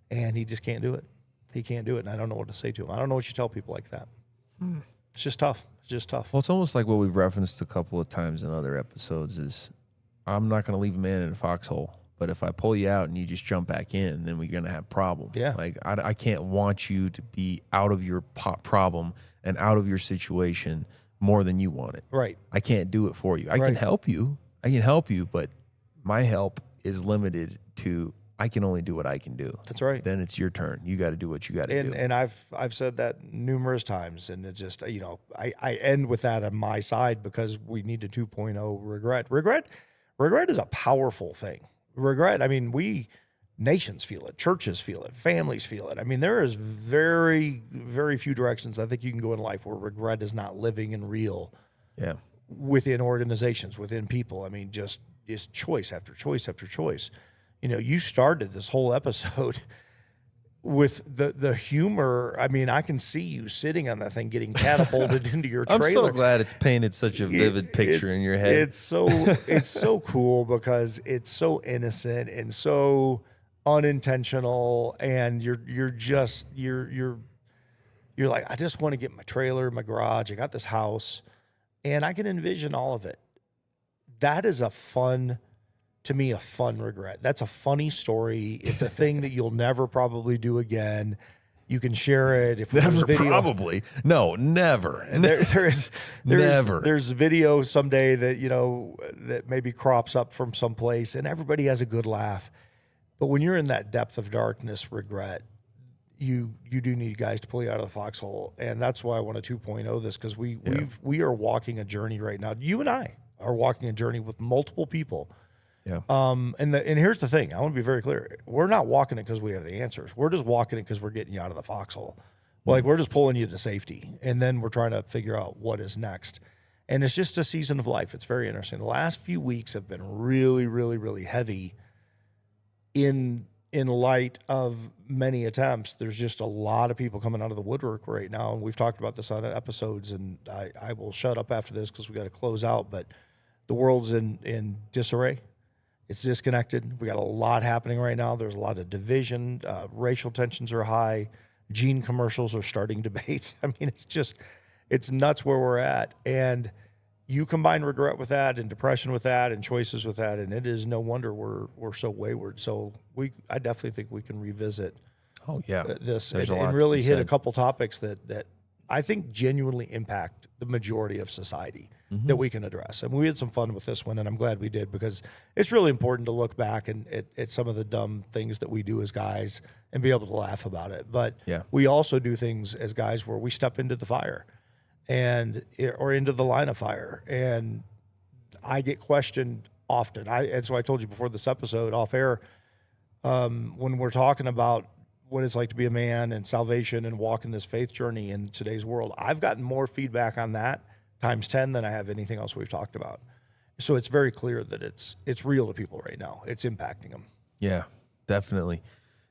And he just can't do it. He can't do it. And I don't know what to say to him. I don't know what you tell people like that. It's just tough. It's just tough. Well, it's almost like what we've referenced a couple of times in other episodes is, I'm not going to leave a man in a foxhole, but if I pull you out and you just jump back in, then we're going to have a problem. Yeah. Like, I can't want you to be out of your problem and out of your situation more than you want it. Right. I can't do it for you. I can help you. But my help is limited to, I can only do what I can do. That's right. Then it's your turn. You got to do what you got to do. And I've said that numerous times, and it just, I end with that on my side, because we need to 2.0 regret. Regret is a powerful thing. Regret, nations feel it, churches feel it, families feel it. There is very, very few directions I think you can go in life where regret is not living and real. Yeah. Within organizations, within people. Just choice after choice after choice. You started this whole episode with the humor, I mean, I can see you sitting on that thing getting catapulted into your I'm trailer. so glad it's painted such a vivid picture in your head. It's so cool because it's so innocent and so unintentional, and you're like, I just want to get my trailer, my garage. I got this house, and I can envision all of it. That is to me, a fun regret. That's a funny story. It's a thing that you'll never probably do again. You can share it if there's Never, video. probably. No, never. There's Never. There's video someday that, that maybe crops up from someplace and everybody has a good laugh. But when you're in that depth of darkness, regret, you do need guys to pull you out of the foxhole. And that's why I want to 2.0 this, because we are walking a journey right now. You and I are walking a journey with multiple people. Yeah. And here's the thing. I want to be very clear. We're not walking it because we have the answers. We're just walking it because we're getting you out of the foxhole. Like, we're just pulling you to safety. And then we're trying to figure out what is next. And it's just a season of life. It's very interesting. The last few weeks have been really, really, really heavy in light of many attempts. There's just a lot of people coming out of the woodwork right now. And we've talked about this on episodes, and I will shut up after this because we got to close out. But the world's in disarray. It's disconnected. We got a lot happening right now. There's a lot of division. Racial tensions are high. Gene commercials are starting debates. I mean, it's nuts where we're at. And you combine regret with that, and depression with that, and choices with that, and it is no wonder we're so wayward. So I definitely think we can revisit. Oh yeah, this and really hit a couple topics that I think genuinely impact the majority of society that we can address. And we had some fun with this one, and I'm glad we did, because it's really important to look back and at some of the dumb things that we do as guys and be able to laugh about it. But we also do things as guys where we step into the fire or into the line of fire. And I get questioned often. And so I told you before this episode off air, when we're talking about what it's like to be a man and salvation and walking this faith journey in today's world, I've gotten more feedback on that times 10 than I have anything else we've talked about. So it's very clear that it's real to people right now. It's impacting them. Yeah, definitely.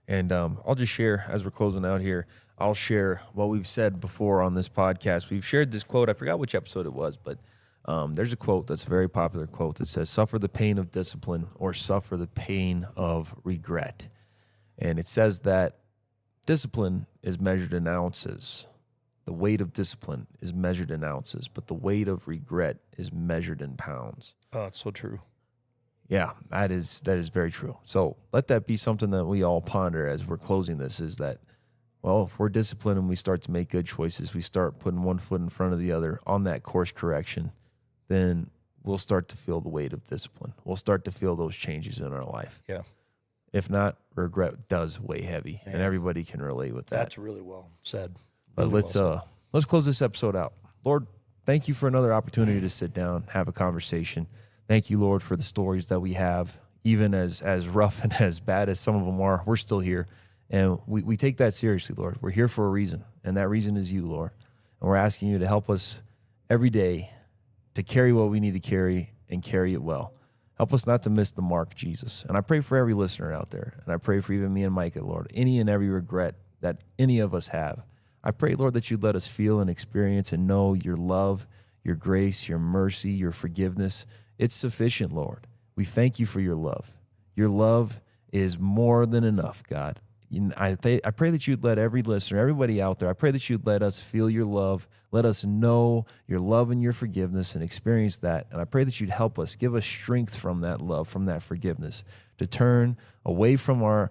And I'll just share, as we're closing out here, I'll share what we've said before on this podcast. We've shared this quote. I forgot which episode it was, but there's a quote that's a very popular quote that says, "Suffer the pain of discipline or suffer the pain of regret." And it says that discipline is measured in ounces. The weight of discipline is measured in ounces, but the weight of regret is measured in pounds. Oh, it's so true. Yeah, that is very true. So let that be something that we all ponder as we're closing this, is that, well, if we're disciplined and we start to make good choices, we start putting one foot in front of the other on that course correction, then we'll start to feel the weight of discipline. We'll start to feel those changes in our life. Yeah. If not, regret does weigh heavy, and everybody can relate with that. That's really well said. But let's close this episode out. Lord, thank you for another opportunity to sit down, have a conversation. Thank you, Lord, for the stories that we have. Even as rough and as bad as some of them are, we're still here. And we take that seriously, Lord. We're here for a reason, and that reason is you, Lord. And we're asking you to help us every day to carry what we need to carry and carry it well. Help us not to miss the mark, Jesus. And I pray for every listener out there, and I pray for even me and Micah, Lord, any and every regret that any of us have. I pray, Lord, that you'd let us feel and experience and know your love, your grace, your mercy, your forgiveness. It's sufficient, Lord. We thank you for your love. Your love is more than enough, God. I pray that you'd let every listener, everybody out there, I pray that you'd let us feel your love, let us know your love and your forgiveness and experience that. And I pray that you'd help us, give us strength from that love, from that forgiveness, to turn away from our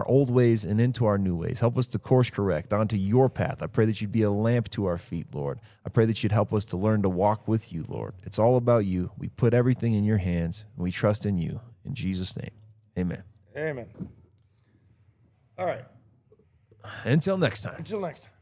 old ways and into our new ways. Help us to course correct onto your path. I pray that you'd be a lamp to our feet, Lord. I pray that you'd help us to learn to walk with you, Lord. It's all about you. We put everything in your hands, and we trust in you. In Jesus' name, amen. Amen. All right. Until next time. Until next time.